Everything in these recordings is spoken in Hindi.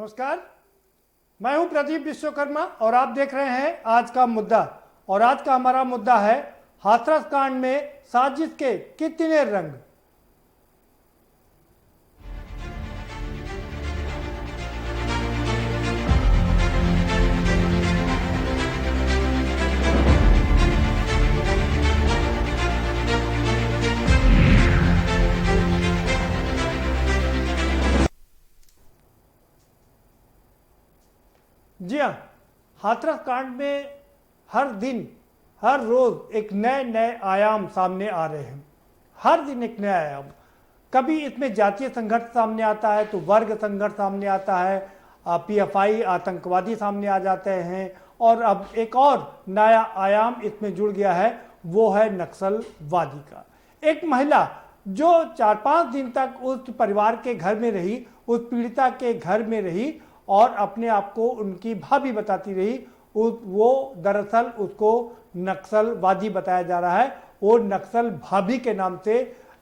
नमस्कार, मैं हूं प्रदीप विश्वकर्मा और आप देख रहे हैं आज का मुद्दा। और आज का हमारा मुद्दा है हाथरस कांड में साजिश के कितने रंग। जी हाँ, हाथरस कांड में हर दिन हर रोज एक नए नए आयाम सामने आ रहे हैं। हर दिन एक नया आयाम। कभी इसमें जातीय संघर्ष सामने आता है तो वर्ग संघर्ष सामने आता है, पीएफआई आतंकवादी सामने आ जाते हैं, और अब एक और नया आयाम इसमें जुड़ गया है, वो है नक्सलवादी का। एक महिला जो 4-5 दिन तक उस परिवार के घर में रही, उस पीड़िता के घर में रही और अपने आप को उनकी भाभी बताती रही, वो दरअसल उसको नक्सलवादी बताया जा रहा है। वो नक्सल भाभी के नाम से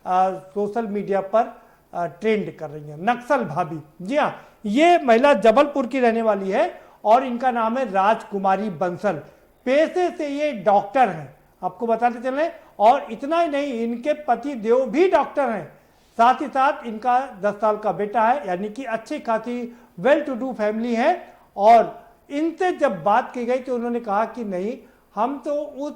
सोशल मीडिया पर ट्रेंड कर रही है, नक्सल भाभी। जी हाँ, ये महिला जबलपुर की रहने वाली है और इनका नाम है राजकुमारी बंसल। पेशे से ये डॉक्टर हैं, आपको बताते चलें। और इतना ही नहीं, इनके पति देव भी डॉक्टर हैं। साथ ही साथ इनका 10 साल का बेटा है, यानी कि अच्छी खासी वेल टू डू फैमिली है। और इनसे जब बात की गई तो उन्होंने कहा कि नहीं, हम तो उस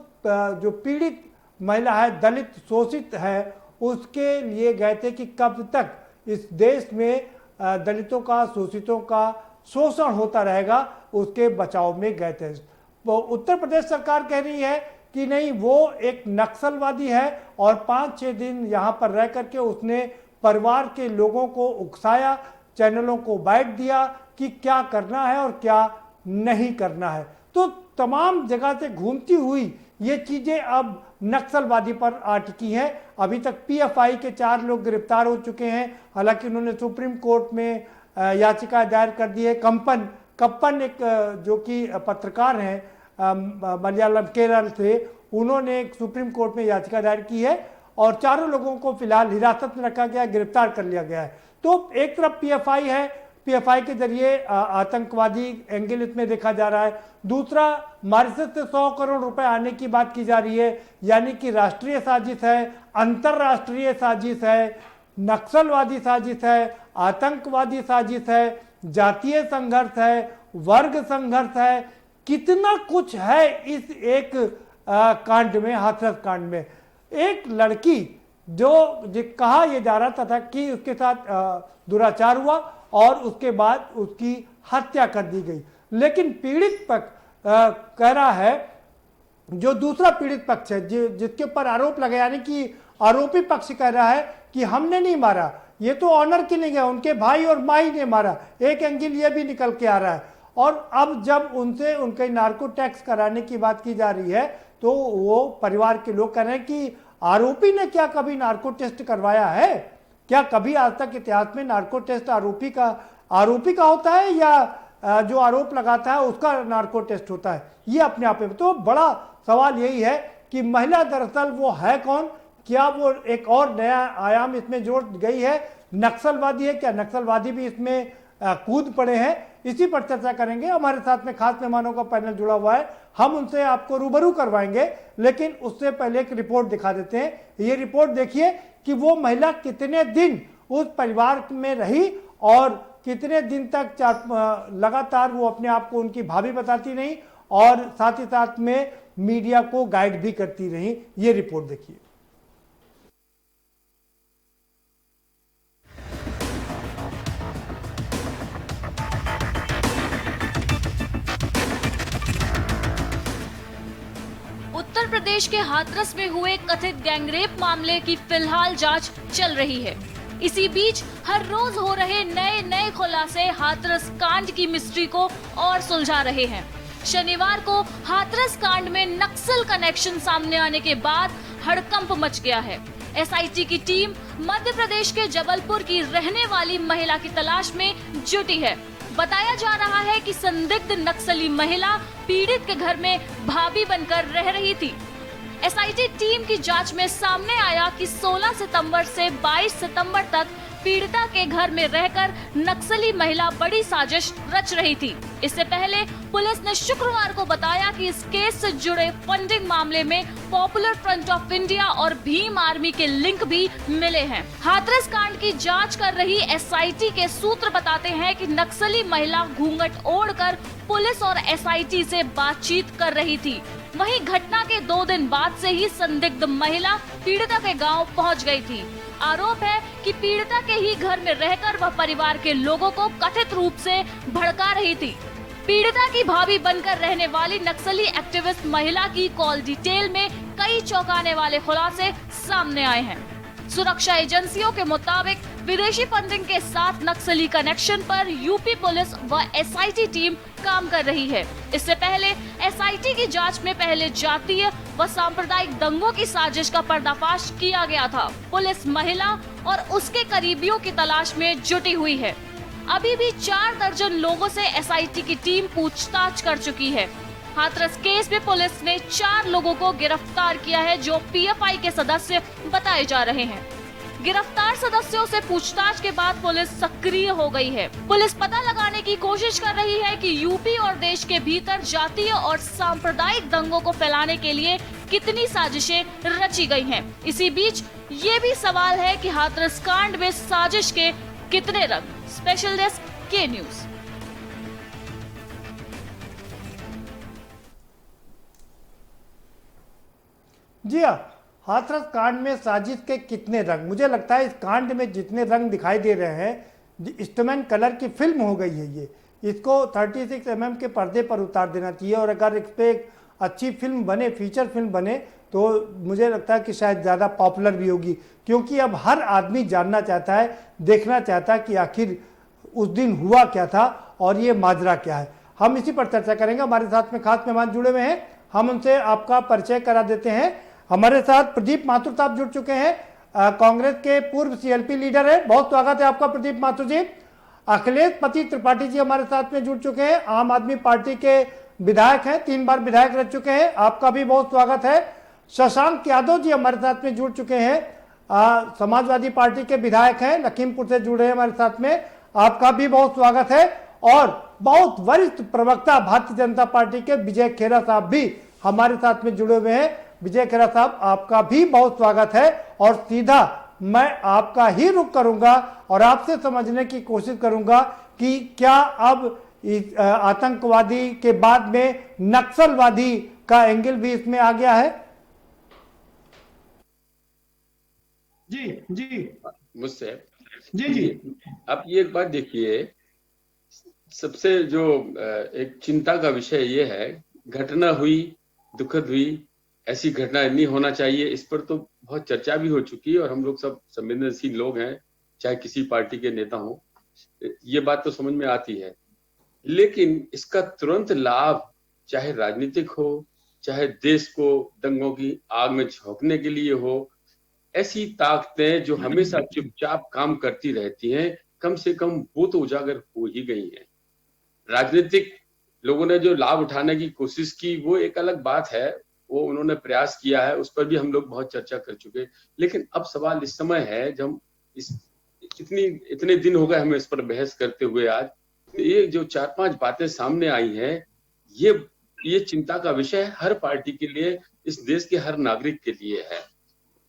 जो पीड़ित महिला है, दलित शोषित है, उसके लिए गए थे कि कब तक इस देश में दलितों का, शोषितों का शोषण होता रहेगा, उसके बचाव में गए थे। तो उत्तर प्रदेश सरकार कह रही है कि नहीं, वो एक नक्सलवादी है और 5-6 दिन यहाँ पर रह करके उसने परिवार के लोगों को उकसाया, चैनलों को बाइट दिया कि क्या करना है और क्या नहीं करना है। तो तमाम जगह से घूमती हुई ये चीजें अब नक्सलवादी पर आ टिकी हैं। अभी तक पीएफआई के 4 लोग गिरफ्तार हो चुके हैं। हालांकि उन्होंने सुप्रीम कोर्ट में याचिका दायर कर दी है। कप्पन एक जो कि पत्रकार हैं मलयालम केरल से, उन्होंने एक सुप्रीम कोर्ट में याचिका दायर की है और 4 लोगों को फिलहाल हिरासत में रखा गया, गिरफ्तार कर लिया गया है। तो एक तरफ पीएफआई है, पीएफआई के जरिए आतंकवादी एंगल इसमें देखा जा रहा है। दूसरा, मॉरिशस से 100 करोड़ रुपए आने की बात की जा रही है, यानी कि राष्ट्रीय साजिश है, अंतरराष्ट्रीय साजिश है, नक्सलवादी साजिश है, आतंकवादी साजिश है, जातीय संघर्ष है, वर्ग संघर्ष है, कितना कुछ है इस एक कांड में, हाथरस कांड में। एक लड़की जो कहा यह जा रहा था कि उसके साथ दुराचार हुआ और उसके बाद उसकी हत्या कर दी गई, लेकिन पीड़ित पक्ष कह रहा है, जो दूसरा पीड़ित पक्ष है जिसके ऊपर आरोप लगा, यानी कि आरोपी पक्ष कह रहा है कि हमने नहीं मारा, ये तो ऑनर किलिंग है, उनके भाई और माई ने मारा। एक एंगल ये भी निकल के आ रहा है। और अब जब उनसे उनके नार्को टैक्स कराने की बात की जा रही है तो वो परिवार के लोग कह रहे हैं कि आरोपी ने क्या कभी नार्को टेस्ट करवाया है? क्या कभी आज तक इतिहास में नार्को टेस्ट आरोपी का होता है या जो आरोप लगाता है उसका नार्को टेस्ट होता है? ये अपने आप में तो बड़ा सवाल यही है कि महिला दरअसल वो है कौन? क्या वो एक और नया आयाम इसमें जोड़ गई है? नक्सलवादी है क्या? नक्सलवादी भी इसमें कूद पड़े हैं? इसी पर चर्चा करेंगे। हमारे साथ में खास मेहमानों का पैनल जुड़ा हुआ है, हम उनसे आपको रूबरू करवाएंगे, लेकिन उससे पहले एक रिपोर्ट दिखा देते हैं। ये रिपोर्ट देखिए कि वो महिला कितने दिन उस परिवार में रही और कितने दिन तक लगातार वो अपने आप को उनकी भाभी बताती रही और साथ ही साथ में मीडिया को गाइड भी करती रही। ये रिपोर्ट देखिए। उत्तर प्रदेश के हाथरस में हुए कथित गैंगरेप मामले की फिलहाल जांच चल रही है। इसी बीच हर रोज हो रहे नए नए खुलासे हाथरस कांड की मिस्ट्री को और सुलझा रहे हैं। शनिवार को हाथरस कांड में नक्सल कनेक्शन सामने आने के बाद हड़कंप मच गया है। एसआईटी की टीम मध्य प्रदेश के जबलपुर की रहने वाली महिला की तलाश में जुटी है। बताया जा रहा है कि संदिग्ध नक्सली महिला पीड़ित के घर में भाभी बनकर रह रही थी। एसआईटी टीम की जांच में सामने आया कि 16 सितंबर से 22 सितंबर तक पीड़िता के घर में रहकर नक्सली महिला बड़ी साजिश रच रही थी। इससे पहले पुलिस ने शुक्रवार को बताया कि इस केस से जुड़े फंडिंग मामले में पॉपुलर फ्रंट ऑफ इंडिया और भीम आर्मी के लिंक भी मिले हैं। हाथरस कांड की जांच कर रही एसआईटी के सूत्र बताते हैं कि नक्सली महिला घूंघट ओढ़कर पुलिस और एसआईटी से बातचीत कर रही थी। वहीं घटना के 2 दिन बाद से ही संदिग्ध महिला पीड़िता के गांव पहुंच गई थी। आरोप है कि पीड़िता के ही घर में रहकर वह परिवार के लोगों को कथित रूप से भड़का रही थी। पीड़िता की भाभी बनकर रहने वाली नक्सली एक्टिविस्ट महिला की कॉल डिटेल में कई चौंकाने वाले खुलासे सामने आए हैं। सुरक्षा एजेंसियों के मुताबिक विदेशी फंडिंग के साथ नक्सली कनेक्शन पर यूपी पुलिस व एसआईटी टीम काम कर रही है। इससे पहले एसआईटी की जांच में पहले जातीय व सांप्रदायिक दंगों की साजिश का पर्दाफाश किया गया था। पुलिस महिला और उसके करीबियों की तलाश में जुटी हुई है। अभी भी 4 दर्जन लोगों से एसआईटी की टीम पूछताछ कर चुकी है। हाथरस केस में पुलिस ने 4 लोगों को गिरफ्तार किया है जो पीएफआई के सदस्य बताए जा रहे हैं। गिरफ्तार सदस्यों से पूछताछ के बाद पुलिस सक्रिय हो गई है। पुलिस पता लगाने की कोशिश कर रही है कि यूपी और देश के भीतर जातीय और सांप्रदायिक दंगों को फैलाने के लिए कितनी साजिशें रची गई हैं। इसी बीच ये भी सवाल है कि हाथरस कांड में साजिश के कितने रंग। स्पेशल डेस्क के न्यूज। जी हाँ, हाथरस कांड में साजिश के कितने रंग। मुझे लगता है इस कांड में जितने रंग दिखाई दे रहे हैं, इंस्ट्रूमेंट कलर की फिल्म हो गई है ये। इसको 36 mm के पर्दे पर उतार देना चाहिए और अगर इस पर एक अच्छी फिल्म बने, फीचर फिल्म बने, तो मुझे लगता है कि शायद ज़्यादा पॉपुलर भी होगी, क्योंकि अब हर आदमी जानना चाहता है, देखना चाहता है कि आखिर उस दिन हुआ क्या था और ये माजरा क्या है। हम इसी पर चर्चा करेंगे। हमारे साथ में खास मेहमान जुड़े हुए हैं, हम उनसे आपका परिचय करा देते हैं। हमारे साथ प्रदीप माथुर साहब जुड़ चुके हैं, कांग्रेस के पूर्व सीएलपी लीडर है। बहुत स्वागत है आपका प्रदीप माथुर जी। अखिलेश पति त्रिपाठी जी हमारे साथ में जुड़ चुके हैं, आम आदमी पार्टी के विधायक हैं, 3 बार विधायक रह चुके हैं, आपका भी बहुत स्वागत है। शशांक यादव जी हमारे साथ में जुड़ चुके हैं, समाजवादी पार्टी के विधायक हैं, लखीमपुर से जुड़े हैं हमारे साथ में, आपका भी बहुत स्वागत है। और बहुत वरिष्ठ प्रवक्ता भारतीय जनता पार्टी के विजय खेरा साहब भी हमारे साथ में जुड़े हुए हैं। विजय खेरा साहब, आपका भी बहुत स्वागत है। और सीधा मैं आपका ही रुख करूंगा और आपसे समझने की कोशिश करूंगा कि क्या अब आतंकवादी के बाद में नक्सलवादी का एंगल भी इसमें आ गया है। जी जी मुझसे जी जी आप ये एक बात देखिए, सबसे जो एक चिंता का विषय ये है, घटना हुई, दुखद हुई, ऐसी घटना नहीं होना चाहिए, इस पर तो बहुत चर्चा भी हो चुकी है और हम लोग सब संवेदनशील लोग हैं, चाहे किसी पार्टी के नेता हो, ये बात तो समझ में आती है। लेकिन इसका तुरंत लाभ चाहे राजनीतिक हो, चाहे देश को दंगों की आग में झोंकने के लिए हो, ऐसी ताकतें जो हमेशा चुपचाप काम करती रहती हैं, कम से कम वो तो उजागर हो ही गई हैं। राजनीतिक लोगों ने जो लाभ उठाने की कोशिश की वो एक अलग बात है, वो उन्होंने प्रयास किया है, उस पर भी हम लोग बहुत चर्चा कर चुके। लेकिन अब सवाल इस समय है, जब हम इतने दिन हो गए हमें इस पर बहस करते हुए, आज तो ये जो 4-5 बातें सामने आई हैं, ये चिंता का विषय हर पार्टी के लिए, इस देश के हर नागरिक के लिए है।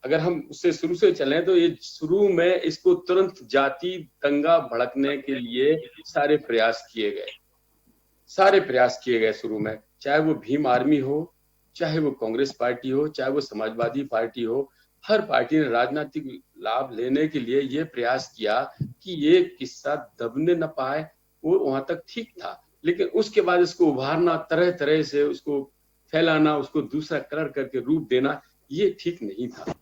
अगर हम उससे शुरू से चलें तो ये शुरू में इसको तुरंत जाति दंगा भड़कने के लिए सारे प्रयास किए गए शुरू में, चाहे वो भीम आर्मी हो, चाहे वो कांग्रेस पार्टी हो, चाहे वो समाजवादी पार्टी हो, हर पार्टी ने राजनीतिक लाभ लेने के लिए ये प्रयास किया कि ये किस्सा दबने न पाए। वो वहां तक ठीक था, लेकिन उसके बाद इसको उभारना, तरह तरह से उसको फैलाना, उसको दूसरा कलर करके रूप देना, ये ठीक नहीं था।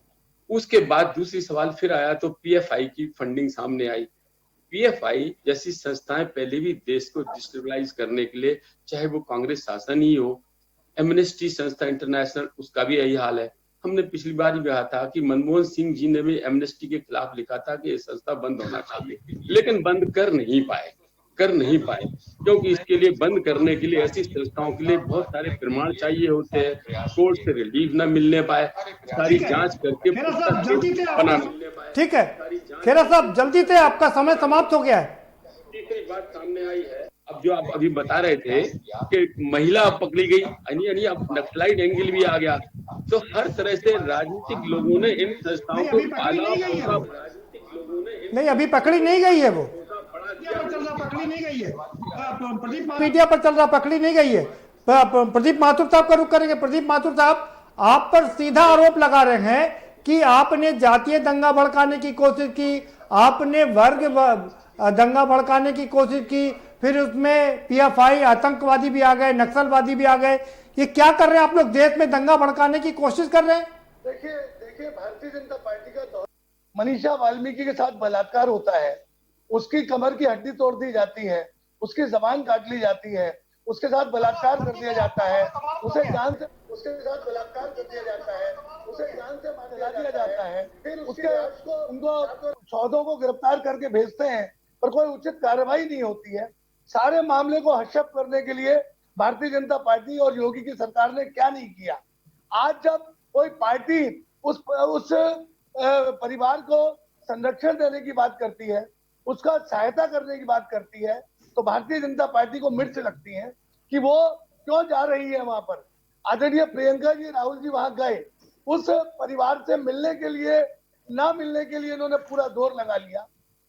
उसके बाद दूसरी सवाल फिर आया तो पीएफआई की फंडिंग सामने आई। पीएफआई जैसी संस्थाएं पहले भी देश को डिस्टेबलाइज करने के लिए, चाहे वो कांग्रेस शासन ही हो, एमनेस्टी संस्था इंटरनेशनल, उसका भी यही हाल है। हमने पिछली बार भी कहा था कि मनमोहन सिंह जी ने भी एमनेस्टी के खिलाफ लिखा था कि ये संस्था बंद होना चाहिए, लेकिन बंद कर नहीं पाए। कर नहीं पाए, क्योंकि इसके लिए बंद करने के लिए ऐसी संस्थाओं के लिए बहुत सारे प्रमाण चाहिए होते हैं, कोर्ट से रिलीफ न मिलने पाए, सारी जांच करके खेरा साहब जल्दी से बना आपका मिलने पाए। ठीक है, खेरा साहब जल्दी से आपका समय समाप्त हो गया है। तीसरी बात सामने आई है, अब जो आप अभी बता रहे थे कि महिला पकड़ी गई, यानी अब नक्सलाइट एंगल भी आ गया, तो हर तरह से राजनीतिक लोगों ने इन संस्थाओं को पाला, राजनीतिक लोगों ने नहीं, अभी पकड़ी नहीं गई है, वो पकड़ी नहीं गई है। प्रदीप मीडिया पर चल रहा, पकड़ी नहीं गई है। प्रदीप माथुर साहब का रुख करेंगे। प्रदीप माथुर साहब, आप पर सीधा आरोप लगा रहे हैं कि आपने जातीय दंगा भड़काने की कोशिश की, आपने वर्ग दंगा भड़काने की कोशिश की, फिर उसमें पीएफआई आतंकवादी भी आ गए, नक्सलवादी भी आ गए। ये क्या कर रहे हैं आप लोग? देश में दंगा भड़काने की कोशिश कर रहे हैं। देखिए भारतीय जनता पार्टी का मनीषा वाल्मीकि के साथ बलात्कार होता है, उसकी कमर की हड्डी तोड़ दी जाती है, उसकी जबान काट ली जाती है, उसके साथ बलात्कार कर दिया जाता है, उसे जान से उसके साथ बलात्कार कर दिया जाता है, उसे जान से मार दिया जाता है, फिर उसके उनको 14 को गिरफ्तार करके भेजते हैं, पर कोई उचित कार्रवाई नहीं होती है। सारे मामले को हशप करने के लिए भारतीय जनता पार्टी और योगी की सरकार ने क्या नहीं किया। आज जब कोई पार्टी उस परिवार को संरक्षण देने की बात करती है, उसका सहायता करने की बात करती है, तो भारतीय जनता पार्टी को मिर्च लगती है कि वो क्यों जा रही है वहां पर। आदरणीय प्रियंका जी, राहुल जी वहां गए, उस परिवार से मिलने के लिए, ना मिलने के लिए इन्होंने पूरा जोर लगा लिया,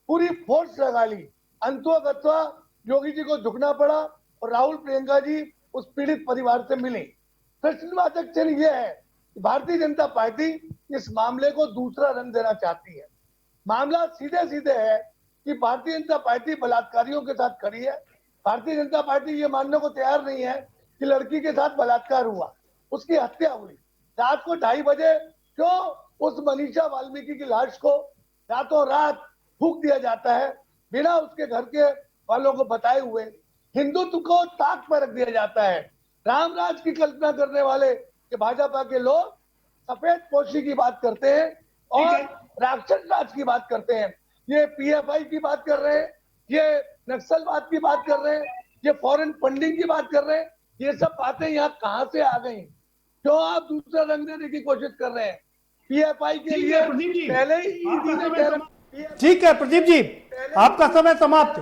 पूरी फोर्स लगा ली। अंतोगत्वा योगी जी को झुकना पड़ा और राहुल प्रियंका जी उस पीड़ित परिवार से मिले। प्रश्नवाचक चिन्ह यह है कि भारतीय जनता पार्टी इस मामले को दूसरा रंग देना चाहती है। मामला सीधे सीधे है कि भारतीय जनता पार्टी बलात्कारियों के साथ खड़ी है। भारतीय जनता पार्टी ये मानने को तैयार नहीं है कि लड़की के साथ बलात्कार हुआ, उसकी हत्या हुई। रात को 2:30 बजे क्यों उस मनीषा वाल्मीकि की लाश को रातों रात फूंक दिया जाता है बिना उसके घर के वालों को बताए हुए। हिंदुत्व को ताक पर रख दिया जाता है। रामराज की कल्पना करने वाले कि भाजपा के लोग सफेद पोशी की बात करते हैं और राक्षस राज की बात करते हैं। ये पीएफआई की बात कर रहे हैं, ये नक्सलवाद की बात कर रहे हैं, ये फॉरेन फंडिंग की बात कर रहे हैं। ये सब बातें यहाँ कहां से आ गई? क्यों आप दूसरा रंग देने की कोशिश कर रहे हैं? पीएफआई के लिए पहले ही ईडी ने कह रखा। ठीक है प्रदीप जी, आपका समय समाप्त।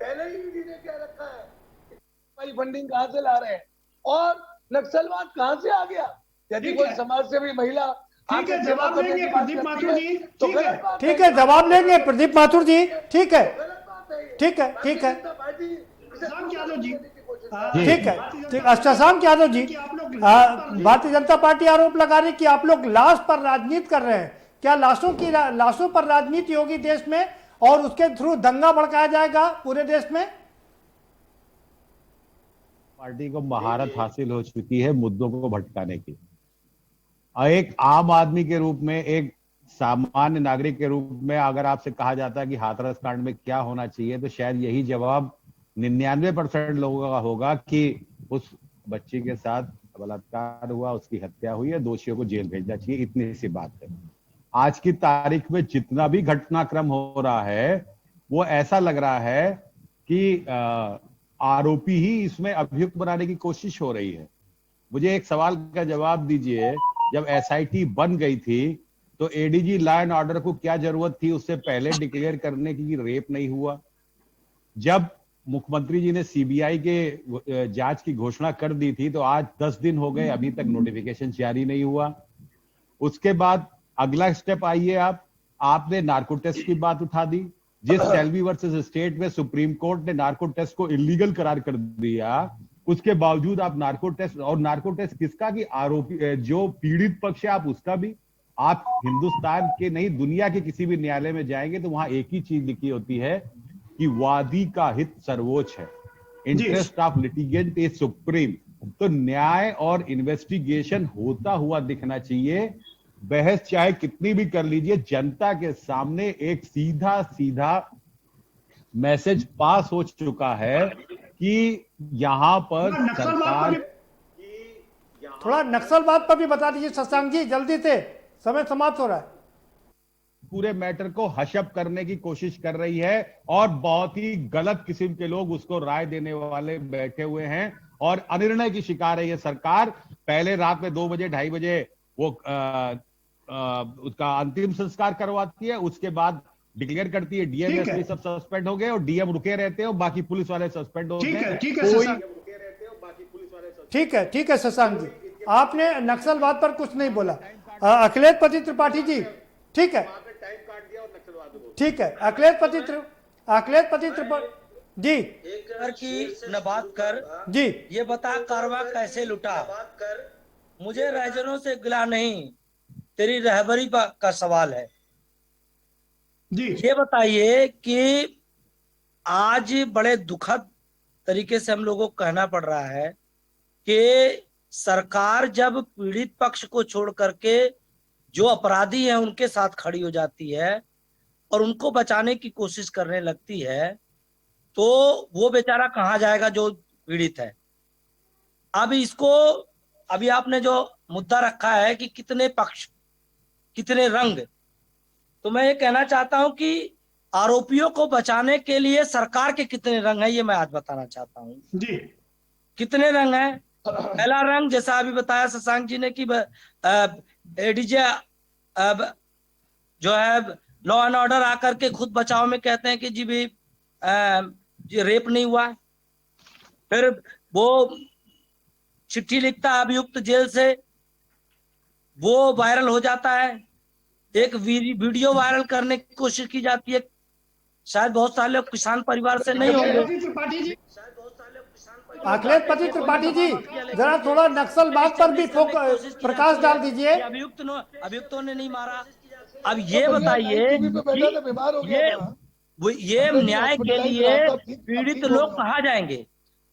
पहले ही ईडी ने कह रखा है फंडिंग कहां से ला रहे हैं और नक्सलवाद कहां से आ गया। यदि कोई समाज सेवी महिला ठीक है, जवाब लेंगे प्रदीप माथुर जी। ठीक है, जवाब लेंगे प्रदीप माथुर जी। ठीक है, ठीक है, ठीक है, शशांक यादव जी, ठीक है, ठीक। शशांक यादव जी, भारतीय जनता पार्टी आरोप लगा रही कि आप लोग लाश पर राजनीति कर रहे हैं। क्या लाशों पर राजनीति होगी देश में और उसके थ्रू दंगा भड़काया जाएगा पूरे देश में? पार्टी को महारत हासिल हो चुकी है मुद्दों को भटकाने की। एक आम आदमी के रूप में, एक सामान्य नागरिक के रूप में अगर आपसे कहा जाता है कि हाथरस कांड में क्या होना चाहिए, तो शायद यही जवाब 99% लोगों का होगा कि उस बच्ची के साथ बलात्कार हुआ, उसकी हत्या हुई है, दोषियों को जेल भेजना चाहिए। इतनी सी बात है। आज की तारीख में जितना भी घटनाक्रम हो रहा है, वो ऐसा लग रहा है कि आरोपी ही इसमें अभियुक्त बनाने की कोशिश हो रही है। मुझे एक सवाल का जवाब दीजिए, जब एसआईटी बन गई थी तो एडीजी लॉ एंड ऑर्डर को क्या जरूरत थी उससे पहले डिक्लेयर करने की रेप नहीं हुआ? जब मुख्यमंत्री जी ने सीबीआई के जांच की घोषणा कर दी थी तो आज 10 दिन हो गए, अभी तक नोटिफिकेशन जारी नहीं हुआ। उसके बाद अगला स्टेप आइए, आपने नार्को टेस्ट की बात उठा दी। जिस सेल्वी वर्सेस स्टेट में सुप्रीम कोर्ट ने नार्को टेस्ट को इलीगल करार कर दिया, उसके बावजूद आप नार्को टेस्ट किसका? कि आरोपी जो पीड़ित पक्ष है आप उसका भी। आप हिंदुस्तान के नहीं दुनिया के किसी भी न्यायालय में जाएंगे तो वहां एक ही चीज लिखी होती है कि वादी का हित सर्वोच्च है, interest of litigant is supreme. तो न्याय और इन्वेस्टिगेशन होता हुआ दिखना चाहिए। बहस चाहे कितनी भी कर लीजिए, जनता के सामने एक सीधा सीधा मैसेज पास हो चुका है कि यहां पर सरकार। थोड़ा नक्सलवाद पर भी बता दीजिए शशांक जी, जल्दी से, समय समाप्त हो रहा है। पूरे मैटर को हशप करने की कोशिश कर रही है और बहुत ही गलत किस्म के लोग उसको राय देने वाले बैठे हुए हैं और अनिर्णय की शिकार है ये सरकार। पहले रात में 2 बजे 2:30 बजे वो उसका अंतिम संस्कार करवाती है, उसके बाद डिक्लेयर करती है डीएम ठीक है। एसपी सब सस्पेंड हो गए और डीएम रुके रहते हैं और बाकी पुलिस वाले सस्पेंड होते हैं। ठीक है शशांक। ठीक है शशांक जी, आपने नक्सलवाद पर कुछ नहीं बोला। अखिलेश पति त्रिपाठी जी, ठीक है अखिलेश पति त्रिपाठी जी, एक घर की न बात कर जी ये बता कारवा कैसे लुटा, मुझे रैजरों से गिला नहीं तेरी रहबरी का सवाल है। जी ये बताइए कि आज बड़े दुखद तरीके से हम लोगों को कहना पड़ रहा है कि सरकार जब पीड़ित पक्ष को छोड़ करके जो अपराधी हैं उनके साथ खड़ी हो जाती है और उनको बचाने की कोशिश करने लगती है तो वो बेचारा कहाँ जाएगा जो पीड़ित है। अब इसको अभी आपने जो मुद्दा रखा है कि कितने पक्ष कितने रंग, तो मैं ये कहना चाहता हूं कि आरोपियों को बचाने के लिए सरकार के कितने रंग हैं ये मैं आज बताना चाहता हूं। जी कितने रंग हैं? पहला रंग जैसा अभी बताया शशांक जी ने कि एडीजे जो है लॉ एंड ऑर्डर आकर के खुद बचाव में कहते हैं कि जी भी जी रेप नहीं हुआ। फिर वो चिट्ठी लिखता है अभियुक्त जेल से, वो वायरल हो जाता है। एक वीडियो वायरल करने की कोशिश की जाती है, शायद बहुत सारे लोग किसान परिवार से नहीं होंगे। त्रिपाठी जी, अखिलेश पति त्रिपाठी जी, जरा थोड़ा नक्सलवाद पर भी प्रकाश डाल दीजिए। अभियुक्तों ने नहीं मारा। अब ये बताइए बीमार हो गया था। ये न्याय के लिए पीड़ित लोग कहाँ जाएंगे?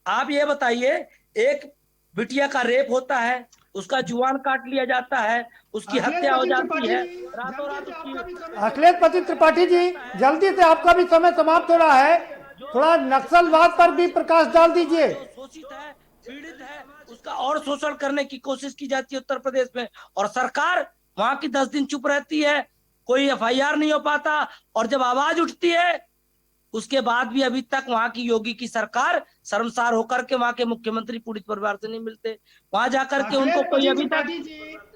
आप ये बताइए, एक बिटिया का रेप होता है, उसका जुबान काट लिया जाता है, उसकी हत्या हो जाती है, रातों रात उसकी। अखिलेश पति त्रिपाठी जी, जल्दी से आपका भी समय समाप्त हो रहा है, थोड़ा नक्सलवाद पर भी प्रकाश डाल दीजिए। शोषित है, पीड़ित है, उसका और शोषण करने की कोशिश की जाती है उत्तर प्रदेश में, और सरकार वहां की 10 दिन चुप रहती है, कोई एफआईआर नहीं हो पाता, और जब आवाज उठती है उसके बाद भी अभी तक वहां की योगी की सरकार शर्मसार होकर के वहां के मुख्यमंत्री पीड़ित परिवार से नहीं मिलते, वहां जाकर के उनको कोई अभी तक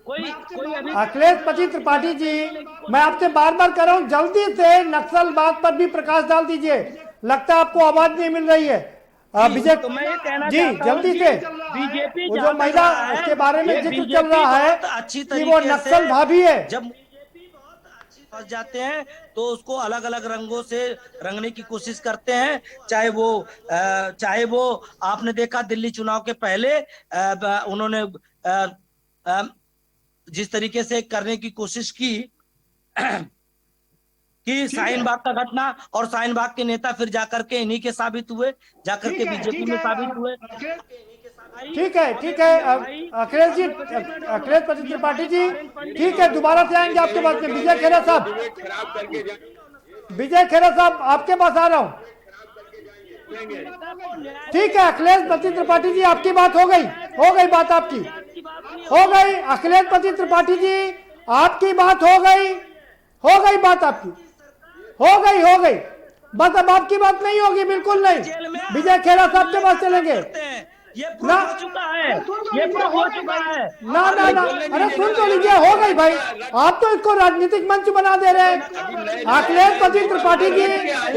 कोई अभी। अखिलेश पति त्रिपाठी जी, मैं आपसे बार बार कह रहा हूँ, जल्दी से नक्सलवाद पर भी प्रकाश डाल दीजिए, लगता है आपको आवाज नहीं मिल रही है। विजय तो मैं ये कहना जी, चाहता हूं जल्दी कि से बीजेपी वो जो महिला के बारे में जिक्र चल रहा है अच्छी कि वो नक्सल भाभी है, जब फंस जाते हैं तो उसको अलग अलग रंगों से रंगने की कोशिश करते हैं। चाहे वो आपने देखा दिल्ली चुनाव के पहले उन्होंने जिस तरीके से करने की कोशिश की कि शाहीन बाग का घटना, और शाहीन बाग के नेता फिर जाकर के इन्हीं के साबित हुए, जाकर के बीजेपी में साबित हुए। ठीक है अखिलेश जी, अखिलेश पति त्रिपाठी जी, ठीक है, दोबारा से आएंगे आपके पास में। विजय खेरा साहब, आपके पास आ रहा हूँ। ठीक है अखिलेश पति त्रिपाठी जी, आपकी बात हो गई बात आपकी हो गई। अखिलेश पति त्रिपाठी जी, आपकी बात हो गई बात आपकी हो गई, बस अब आपकी बात नहीं होगी, बिल्कुल नहीं। विजय खेरा साहब के पास चलेंगे। ये प्रूव हो चुका है, ये प्रूव हो चुका है। ना अरे सुन तो लीजिए, हो गई भाई, आप तो इसको राजनीतिक मंच बना दे रहे हैं। अखिलेश पति त्रिपाठी जी,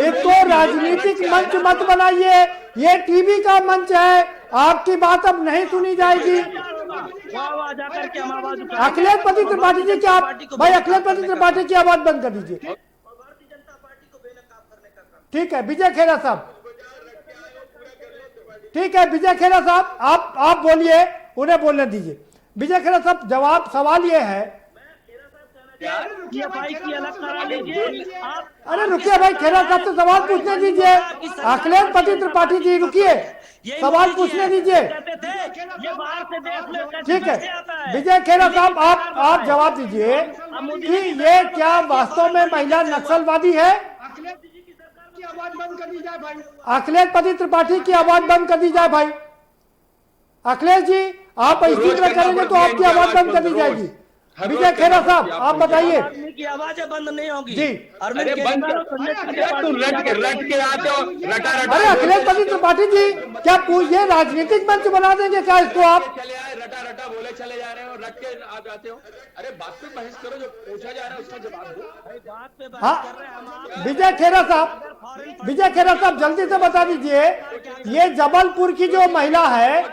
इसको राजनीतिक मंच मत बनाइए, ये टीवी का मंच है, आपकी बात अब नहीं सुनी जाएगी। अखिलेश पति त्रिपाठी जी, क्या भाई अखिलेश पति त्रिपाठी की आवाज बंद कर दीजिए। ठीक है विजय खेरा साहब, ठीक है विजय खेरा साहब, आप बोलिए, उन्हें बोलने दीजिए। विजय खेरा साहब, सवाल ये है, अरे रुकिए भाई, खेरा साहब से सवाल पूछने दीजिए। अखिलेश पति त्रिपाठी जी रुकिए, सवाल पूछने दीजिए। ठीक है विजय खेरा साहब, आप जवाब दीजिए कि ये क्या वास्तव में महिला नक्सलवादी है? आवाज बंद कर दी जाए भाई। अखिलेश पति त्रिपाठी की आवाज बंद कर दी जाए भाई। अखिलेश जी, आप इसी तरह करेंगे तो आपकी आवाज बंद कर दी जाएगी। हर विजय रोज खेरा करना साहब, पड़ती है आप आपको। बताइए। आम आदमी की आवाजें बंद नहीं होगी। जी। अरविंद अरे बंद केजरीवाल और कर, संजय सिंह अरे तुम रट के आते हो, रटा अरे अखिलेश पति त्रिपाठी जी, क्या ये राजनीतिक मंच बना देंगे क्या इसको आप? चले आए, रटा बोले चले जा रहे हो, रट के आ जाते हो। अरे बात पे बहस करो, जो पूछा जा रहा है उसका जवाब दो। बात पे बहस हाँ, कर रहे हैं हम आप। विजय खेरा साहब जल्दी से बता दीजिए, ये जबलपुर की जो महिला है,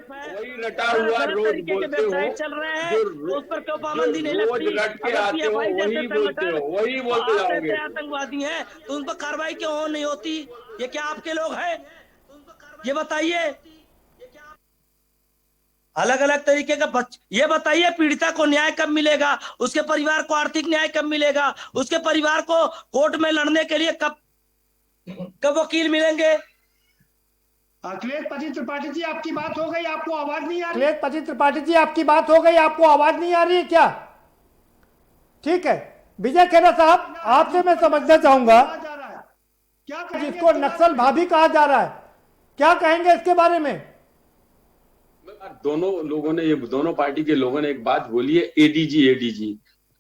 वही रटा हुआ रोज बोलते हो, चल रहे हैं जो तो उस पर क्यों पाबंदी नहीं रोज लगती? रट के आते हो, वही बोलते हो, वही बोलते जाओगे। आतंकवादी हैं तो उन पर कार्रवाई क्यों नहीं होती? ये क्या आपके लोग हैं? ये बताइए। अलग अलग तरीके का ये बताइए, पीड़िता को न्याय कब मिलेगा? उसके परिवार को आर्थिक न्याय कब मिलेगा? उसके परिवार को कोर्ट में लड़ने के लिए कब वकील मिलेंगे? अखिलेश पति त्रिपाठी जी, आपकी बात हो गई, आपको आवाज नहीं आ रही? अखिलेश पति त्रिपाठी जी, आपकी बात हो गई, आपको आवाज नहीं आ रही है क्या? ठीक है विजय खेरा साहब, आपसे मैं समझना चाहूंगा, क्या जिसको नक्सल भाभी कहा जा रहा है, क्या कहेंगे इसके बारे में? दोनों लोगों ने, ये दोनों पार्टी के लोगों ने एक बात बोली है, एडीजी।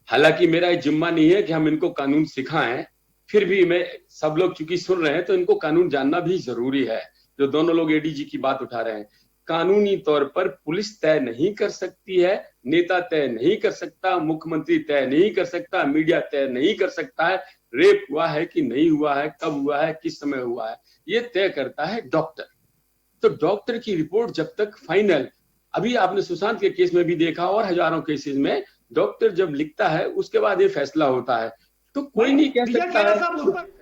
हालांकि मेरा ये जिम्मा नहीं है कि हम इनको कानून सिखाएं, फिर भी मैं, सब लोग चूंकि सुन रहे हैं तो इनको कानून जानना भी जरूरी है। जो दोनों लोग एडीजी की बात उठा रहे हैं, कानूनी तौर पर पुलिस तय नहीं कर सकती है, नेता तय नहीं कर सकता, मुख्यमंत्री तय नहीं कर सकता, मीडिया तय नहीं कर सकता है रेप हुआ है कि नहीं हुआ है, कब हुआ है, किस समय हुआ है, ये तय करता है डॉक्टर। तो डॉक्टर की रिपोर्ट जब तक फाइनल, अभी आपने सुशांत के केस में भी देखा और हजारों केसेस में डॉक्टर जब लिखता है उसके बाद ये फैसला होता है। तो कोई नहीं कह सकता है।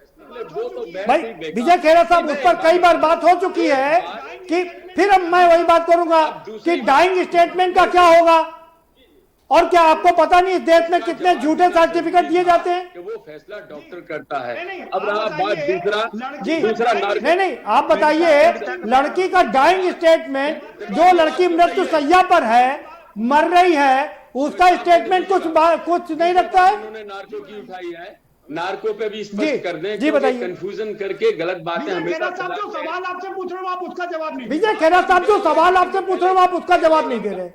भाई विजय खेरा साहब, उस पर कई बार बात हो चुकी है कि फिर अब मैं वही बात करूंगा कि डाइंग स्टेटमेंट का क्या होगा, और क्या आपको पता नहीं इस देश में कितने झूठे सर्टिफिकेट दिए जाते हैं? कि वो फैसला डॉक्टर करता है। अब रहा बात दूसरा नहीं, आप बताइए, लड़की का डाइंग स्टेटमेंट, जो लड़की मृत्यु शैया पर है, मर रही है, उसका स्टेटमेंट कुछ नहीं रखता है। उन्होंने नार्को की उठाई है, नार्को पे भी जी, स्पष्ट कर दें, जी बताइए। कंफ्यूजन करके गलत बातें हमेशा जो सवाल आपसे पूछ रहा हूँ आप उसका जवाब नहीं। विजय खेरा साहब, जो सवाल आपसे पूछ रहे हो आप उसका जवाब नहीं दे रहे।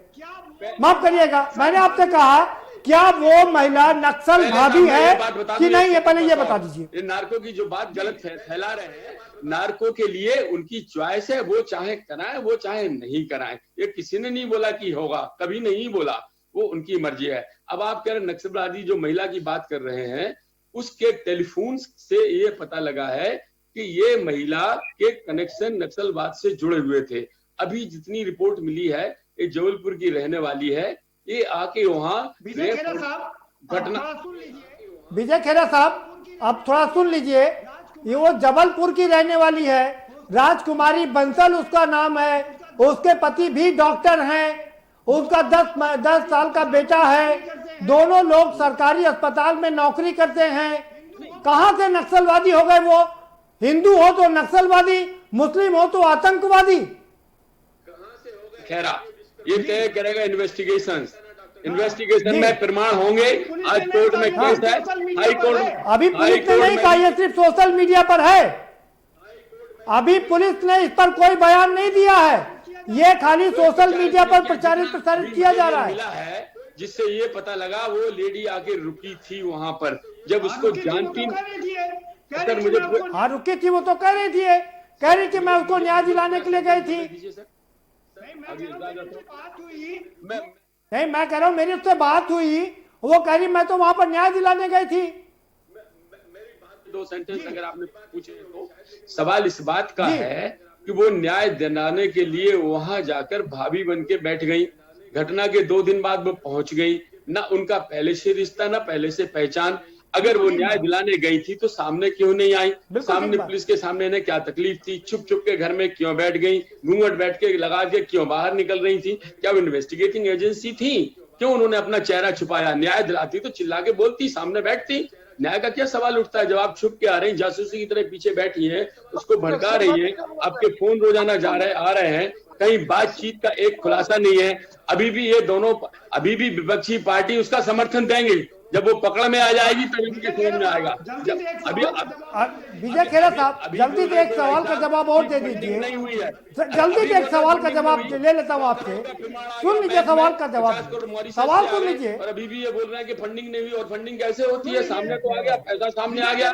माफ करिएगा, मैंने आपसे कहा क्या वो महिला नक्सल भाभी है कि नहीं, ये पहले ये बता दीजिए। ये नार्को की जो बात गलत फैला रहे हैं, नार्को के लिए उनकी चॉइस है, वो चाहे कराएं, वो चाहे नहीं कराएं। ये किसी ने नहीं बोला कि होगा, कभी नहीं बोला, वो उनकी मर्जी है। अब आप कह रहे नक्सलवादी जो महिला की बात कर रहे हैं, उसके टेलीफोन से ये पता लगा है कि ये महिला के कनेक्शन नक्सलवाद से जुड़े हुए थे। अभी जितनी रिपोर्ट मिली है, ये जबलपुर की रहने वाली है, ये आके वहाँ घटना। विजय खेरा साहब, आप थोड़ा सुन लीजिए, ये वो जबलपुर की रहने वाली है, राजकुमारी बंसल उसका नाम है, उसके पति भी डॉक्टर हैं, उसका 10 साल का बेटा है, दोनों लोग सरकारी अस्पताल में नौकरी करते हैं। कहां से नक्सलवादी हो गए वो? हिंदू हो तो नक्सलवादी, मुस्लिम हो तो आतंकवादी। खैरा ये तय करेगा इन्वेस्टिगेशन में प्रमाण होंगे। आज कोर्ट में केस है, हाई कोर्ट। अभी पुलिस ने नहीं कहा, ये सिर्फ सोशल मीडिया पर है, अभी पुलिस ने इस पर कोई बयान नहीं दिया है, ये खाली सोशल मीडिया पर प्रसारित किया जा रहा है। जिससे ये पता लगा वो लेडी आके रुकी थी वहां पर, जब उसको जानती। सर मुझे हाँ रुकी थी, वो तो कह रही थी मैं उसको न्याय दिलाने के लिए गई थी। नहीं, मैं कह रहा हूँ मेरी उससे बात हुई, वो कह रही मैं तो वहां पर न्याय दिलाने गई थी। दो सेंटेंस अगर आपने पूछे तो सवाल इस बात का है कि वो न्याय दिलाने के लिए वहां जाकर भाभी बन के बैठ गई। घटना के 2 दिन बाद वो पहुंच गई, ना उनका पहले से रिश्ता, ना पहले से पहचान। अगर वो न्याय दिलाने गई थी तो सामने क्यों नहीं आई? सामने पुलिस के सामने ने क्या तकलीफ थी? छुप छुप के घर में क्यों बैठ गई? घूंघट बैठ के लगा के क्यों बाहर निकल रही थी? क्या वो इन्वेस्टिगेटिंग एजेंसी थी? क्यों उन्होंने अपना चेहरा छुपाया? न्याय दिलाती तो चिल्ला के बोलती, सामने बैठती। न्याय का क्या सवाल उठता है जब आप छुप के आ रहे हैं, जासूसी की तरह पीछे बैठी हैं, उसको भड़का रही हैं, आपके फोन रोजाना आ रहे हैं, कहीं बातचीत का एक खुलासा नहीं है। अभी भी ये दोनों, अभी भी विपक्षी पार्टी उसका समर्थन देंगे, जब वो पकड़ में आ जाएगी तब इनके समझ में आएगा। जल्दी से एक अभी सवाल का जवाब विजय खेरा साहब, जल्दी से एक सवाल का जवाब और दे दीजिए। नहीं हुई है। जल्दी से एक सवाल का जवाब ले लेता हूँ आपसे। सुन लीजिए सवाल का जवाब, सवाल सुन लीजिए। और अभी भी ये बोल रहे हैं कि फंडिंग नहीं हुई, और फंडिंग कैसे होती है? सामने तो आ गया, पैसा सामने आ गया।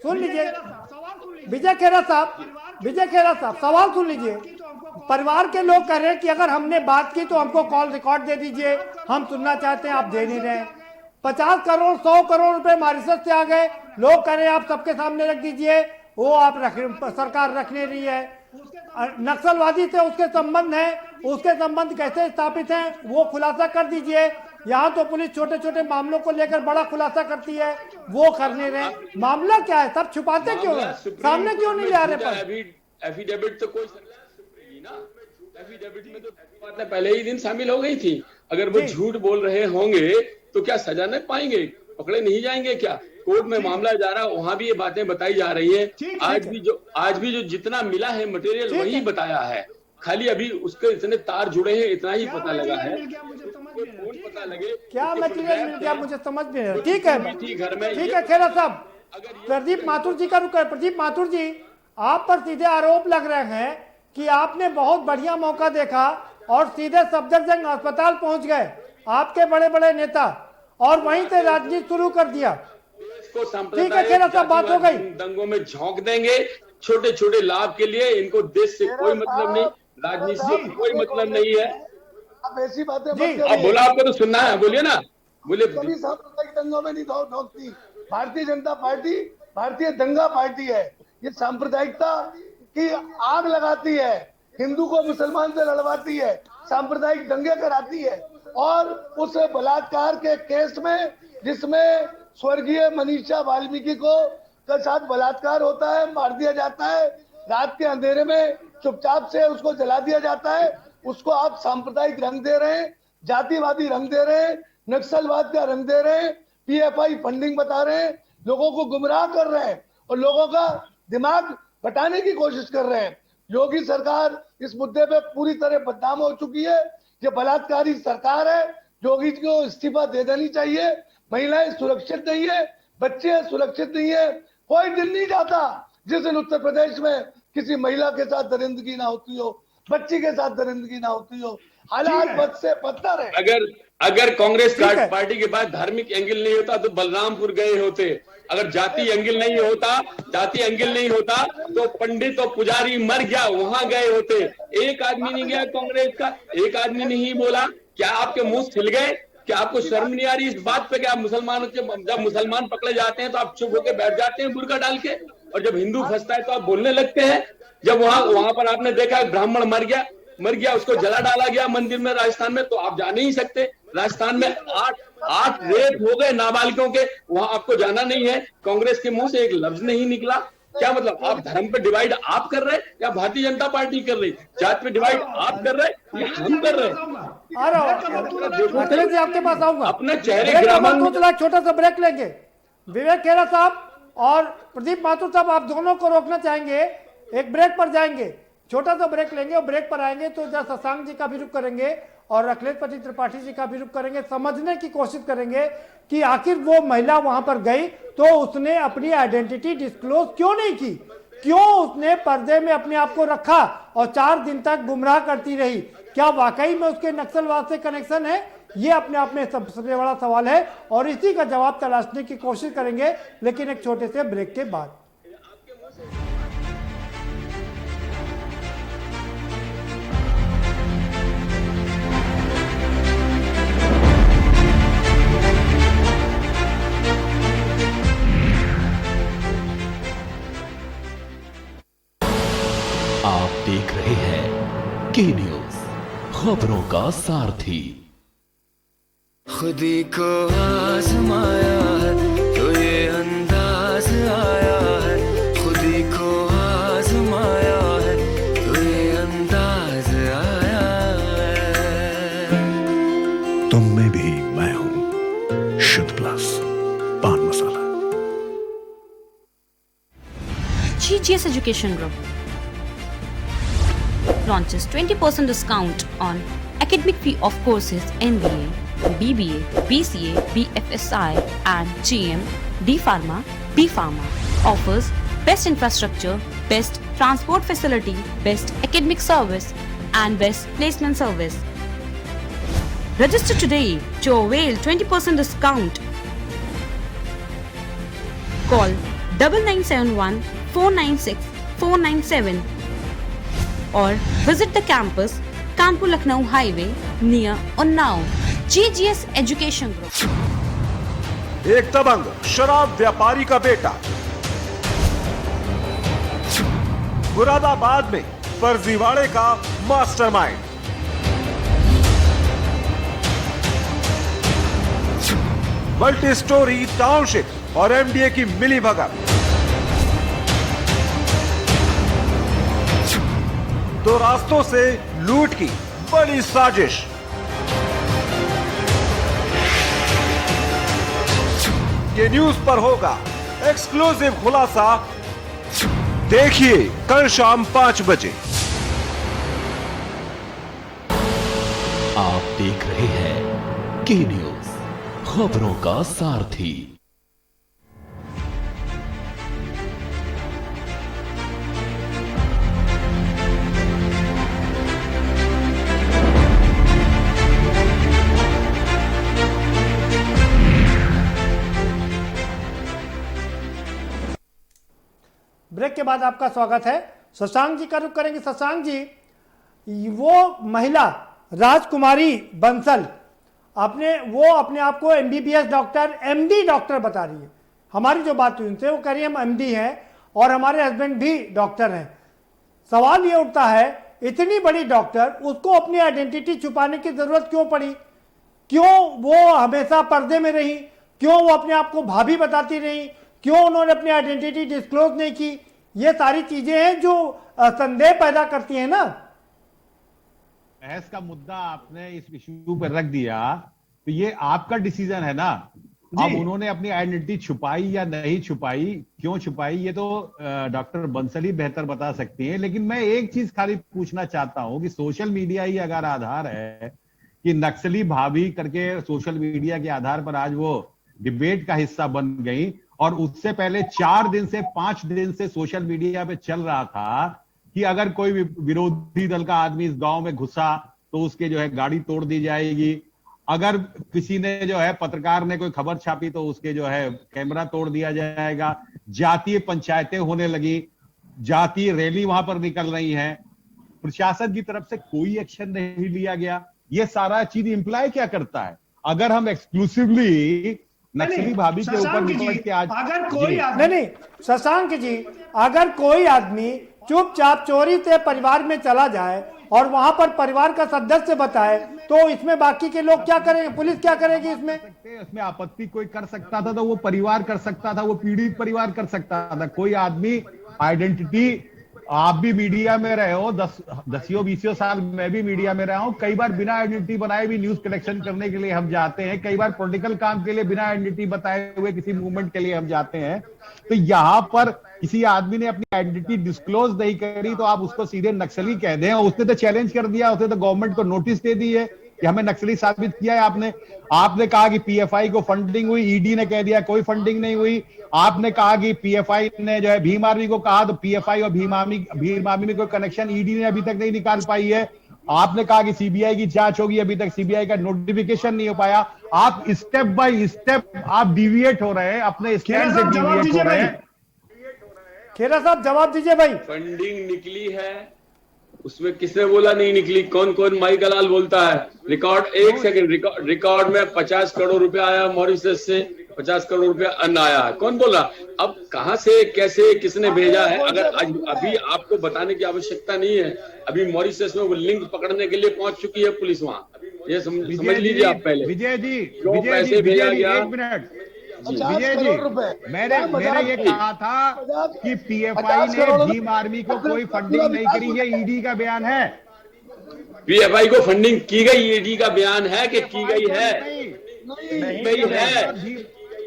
सुन लीजिए सवाल सुन लीजिए। विजय खेरा साहब, सवाल सुन लीजिए। परिवार के लोग कह रहे हैं कि अगर हमने बात की तो हमको कॉल रिकॉर्ड दे दीजिए, हम सुनना चाहते हैं, आप दे नहीं रहे। 50 करोड़ 100 करोड़ रुपए मॉरिशस से आ गए, लोग कह रहे हैं आप सबके सामने रख दीजिए, वो आप सरकार रख नहीं रही है। नक्सलवादी से उसके संबंध है, उसके संबंध कैसे स्थापित हैं वो खुलासा कर दीजिए। यहाँ तो पुलिस छोटे छोटे मामलों को लेकर बड़ा खुलासा करती है, वो कर नहीं रहे। मामला क्या है? सब छुपाते क्यों हैं? सामने क्यों नहीं ले आ रहे? पर एफिडेविट तो कोई ना, एफिडेविट में तो बातें पहले ही दिन शामिल हो गई थी। अगर वो झूठ बोल रहे होंगे तो क्या सजा नहीं पाएंगे? पकड़े नहीं जाएंगे क्या? कोर्ट में मामला जा रहा है, वहां भी ये बातें बताई जा रही है। आज भी जो जितना मिला है मटेरियल वही बताया है, खाली अभी उसके इतने तार जुड़े हैं इतना ही पता लगा है। कौन पता लगे क्या मटेरियल मिल गया मुझे समझ में नहीं। ठीक है, घर में, ठीक है खेरा साहब। प्रदीप माथुर जी का रुक है। प्रदीप माथुर जी, आप पर सीधे आरोप लग रहे हैं कि आपने बहुत बढ़िया मौका देखा और सीधे सफदरजंग अस्पताल पहुंच गए आपके बड़े बड़े नेता, और वहीं से राजनीति शुरू कर दिया। ठीक है खेरा साहब, बात हो गई। दंगों में झोंक देंगे छोटे छोटे लाभ के लिए। इनको देश से कोई मतलब नहीं, राजनीति से कोई मतलब नहीं है। आप ऐसी बातें मत अब करिए। बोला, आपको तो सुनना है, बोलिए ना, बोलिए। कभी सांप्रदायिक दंगों में नहीं झोंकती। भारतीय जनता पार्टी भारतीय दंगा पार्टी है। ये सांप्रदायिकता की आग लगाती है, हिंदू को मुसलमान से लड़वाती है, सांप्रदायिक दंगे कराती है। और उस बलात्कार के केस में जिसमें स्वर्गीय मनीषा वाल्मीकि को के साथ बलात्कार होता है, मार दिया जाता है, रात के अंधेरे में चुपचाप से उसको जला दिया जाता है, उसको आप सांप्रदायिक रंग दे रहे हैं, जातिवादी रंग दे रहे हैं, नक्सलवाद का रंग दे रहे हैं, पीएफआई फंडिंग बता रहे हैं, लोगों को गुमराह कर रहे हैं और लोगों का दिमाग बटाने की कोशिश कर रहे हैं। योगी सरकार इस मुद्दे पे पूरी तरह बदनाम हो चुकी है। ये बलात्कारी सरकार है। योगी जी को इस्तीफा दे देनी चाहिए। महिलाएं सुरक्षित नहीं है, बच्चे सुरक्षित नहीं है। कोई दिन नहीं जाता जिस दिन उत्तर प्रदेश में किसी महिला के साथ दरिंदगी ना होती हो, बच्ची के साथ दरिंदगी ना होती हो। हालात बद से बदतर है। अगर कांग्रेस पार्टी के पास धार्मिक एंगल नहीं होता तो बलरामपुर गए होते। अगर जाति एंगल नहीं होता तो पंडित और पुजारी मर गया, वहां गए होते। एक आदमी नहीं गया कांग्रेस का, एक आदमी नहीं बोला। क्या आपके मुंह छिल गए? क्या आपको शर्म नहीं आ रही इस बात पे? क्या मुसलमानों के, जब मुसलमान पकड़े जाते हैं तो आप चुप होकर बैठ जाते हैं बुर्का डाल के, और जब हिंदू फंसता है तो आप बोलने लगते हैं? जब वहां पर आपने देखा ब्राह्मण मर गया, उसको जला डाला गया मंदिर में राजस्थान में, तो आप जा नहीं सकते। राजस्थान में 8 रेप हो गए नाबालिगों के, वहां आपको जाना नहीं है। कांग्रेस के मुंह से एक लफ्ज नहीं निकला। क्या मतलब? आप धर्म पे डिवाइड आप कर रहे या भारतीय जनता पार्टी कर रही? जात पे डिवाइड आप कर रहे या हम कर रहे? अखिलेश जी आपके पास आऊंगा। अपने चेहरे छोटा सा ब्रेक लेंगे। विवेक खेरा साहब और प्रदीप माथुर साहब, आप दोनों को रोकना चाहेंगे, एक ब्रेक पर जाएंगे, छोटा सा ब्रेक लेंगे और ब्रेक पर आएंगे तो जरा शशांक जी का भी रुख करेंगे और अखिलेश पति त्रिपाठी जी का भी रुख करेंगे। समझने की कोशिश करेंगे कि आखिर वो महिला वहां पर गई तो उसने अपनी आइडेंटिटी डिस्क्लोज क्यों नहीं की, क्यों उसने पर्दे में अपने आप को रखा और 4 दिन तक गुमराह करती रही? क्या वाकई में उसके नक्सलवाद से कनेक्शन है? ये अपने आप में सबसे बड़ा सवाल है और इसी का जवाब तलाशने की कोशिश करेंगे, लेकिन एक छोटे से ब्रेक के बाद। आप देख रहे हैं के न्यूज, खबरों का सारथी। खुदी को आजमाया है तो ये अंदाज आया है, खुदी को आजमाया है तो ये अंदाज आया है। तुम में भी मैं हूं, शुद्ध प्लस पान मसाला। GGS Education Group launches 20% discount on academic fee of courses MBA, BBA, BCA, BFSI and GM, D Pharma, B Pharma. Offers best infrastructure, best transport facility, best academic service and best placement service. Register today to avail 20% discount. Call 9971 496 497 or visit the campus Kanpur Lucknow Highway near Unnao. GGS Education Group. एक दबंग शराब व्यापारी का बेटा मुरादाबाद में फर्जीवाड़े का मास्टरमाइंड। मल्टी स्टोरी टाउनशिप और एमडीए की मिली भगत। दो रास्तों से लूट की बड़ी साजिश। ये न्यूज पर होगा एक्सक्लूसिव खुलासा। देखिए कल शाम 5 बजे। आप देख रहे हैं के न्यूज, खबरों का सारथी। ब्रेक के बाद आपका स्वागत है। शशांक जी का रुख करेंगे। शशांक जी, वो महिला राजकुमारी बंसल वो अपने आप को एमबीबीएस डॉक्टर, एमडी डॉक्टर बता रही है। हमारी जो बात हुई उनसे, वो कह रही है हम एमडी हैं और हमारे हस्बैंड भी डॉक्टर हैं। सवाल ये उठता है, इतनी बड़ी डॉक्टर, उसको अपनी आइडेंटिटी छुपाने की जरूरत क्यों पड़ी? क्यों वो हमेशा पर्दे में रही? क्यों वो अपने आप को भाभी बताती रही? क्यों उन्होंने अपनी आइडेंटिटी डिस्क्लोज नहीं की? ये सारी चीजें हैं जो संदेह पैदा करती हैं ना। बहस का मुद्दा आपने इस इशू पर रख दिया तो ये आपका डिसीजन है ना। अब उन्होंने अपनी आइडेंटिटी छुपाई या नहीं छुपाई, क्यों छुपाई, ये तो डॉक्टर बंसल ही बेहतर बता सकती हैं। लेकिन मैं एक चीज खाली पूछना चाहता हूं कि सोशल मीडिया ही अगर आधार है कि नक्सली भाभी करके सोशल मीडिया के आधार पर आज वो डिबेट का हिस्सा बन गई, और उससे पहले 4 दिन से 5 दिन से सोशल मीडिया पे चल रहा था कि अगर कोई विरोधी दल का आदमी इस गांव में घुसा तो उसके जो है गाड़ी तोड़ दी जाएगी। अगर किसी ने जो है पत्रकार ने कोई खबर छापी तो उसके जो है कैमरा तोड़ दिया जाएगा। जातीय पंचायतें होने लगी, जातीय रैली वहां पर निकल रही है, प्रशासन की तरफ से कोई एक्शन नहीं लिया गया। ये सारा चीज इंप्लाई क्या करता है? अगर हम एक्सक्लूसिवली नक्सली भाभी के ऊपर निपट के आज अगर कोई नहीं शशांक जी, अगर कोई आदमी चुपचाप चोरी से परिवार में चला जाए और वहां पर परिवार का सदस्य बताए तो इसमें बाकी के लोग क्या करेंगे? पुलिस क्या करेगी इसमें? इसमें आपत्ति कोई कर सकता था तो वो परिवार कर सकता था, वो पीड़ित परिवार कर सकता था। कोई आदमी आइडेंटिटी, आप भी मीडिया में रहे हो, 10-20 साल मैं भी मीडिया में रहा हूं। कई बार बिना आइडेंटिटी बनाए भी न्यूज कलेक्शन करने के लिए हम जाते हैं। कई बार पॉलिटिकल काम के लिए बिना आइडेंटिटी बताए हुए किसी मूवमेंट के लिए हम जाते हैं। तो यहाँ पर किसी आदमी ने अपनी आइडेंटिटी डिस्क्लोज नहीं करी तो आप उसको सीधे नक्सली कह दें। और उसने तो चैलेंज कर दिया, उसने तो गवर्नमेंट को नोटिस दे दी है कि हमें नक्सली साबित किया है। आपने कहा कि पीएफआई को फंडिंग हुई, ईडी ने कह दिया कोई फंडिंग नहीं हुई। आपने कहा कि पीएफआई ने जो है भीम आर्मी को कहा तो पीएफआई और भीम आर्मी में कोई कनेक्शन ईडी ने अभी तक नहीं निकाल पाई है। आपने कहा कि सीबीआई की जांच होगी, अभी तक सीबीआई का नोटिफिकेशन नहीं हो पाया। आप स्टेप बाय स्टेप आप डिविएट हो रहे हैं, अपने स्टैंड से डिविएट हो रहे हैं। खेरा साहब जवाब दीजिए भाई। फंडिंग निकली है, उसमें किसने बोला नहीं निकली? कौन कौन माई का लाल बोलता है? रिकॉर्ड, एक सेकंड, रिकॉर्ड में 50 करोड़ रुपया आया मॉरिशस से, 50 करोड़ रुपया अन्न आया है। कौन बोला? अब कहां से, कैसे, किसने भेजा है? अगर अभी आपको बताने की आवश्यकता नहीं है। अभी मॉरिशस में वो लिंक पकड़ने के लिए पहुंच चुकी है पुलिस वहां। ये समझ लीजिए आप पहले। विजय जी, जो पैसे भेजा गया, एक मिनट विजय जी, मैंने ये कहा था कि पीएफआई ने भीम आर्मी को कोई फंडिंग नहीं करी, ये ईडी का बयान है। पीएफआई को फंडिंग की गई, ईडी का बयान है कि की गई है? नहीं है।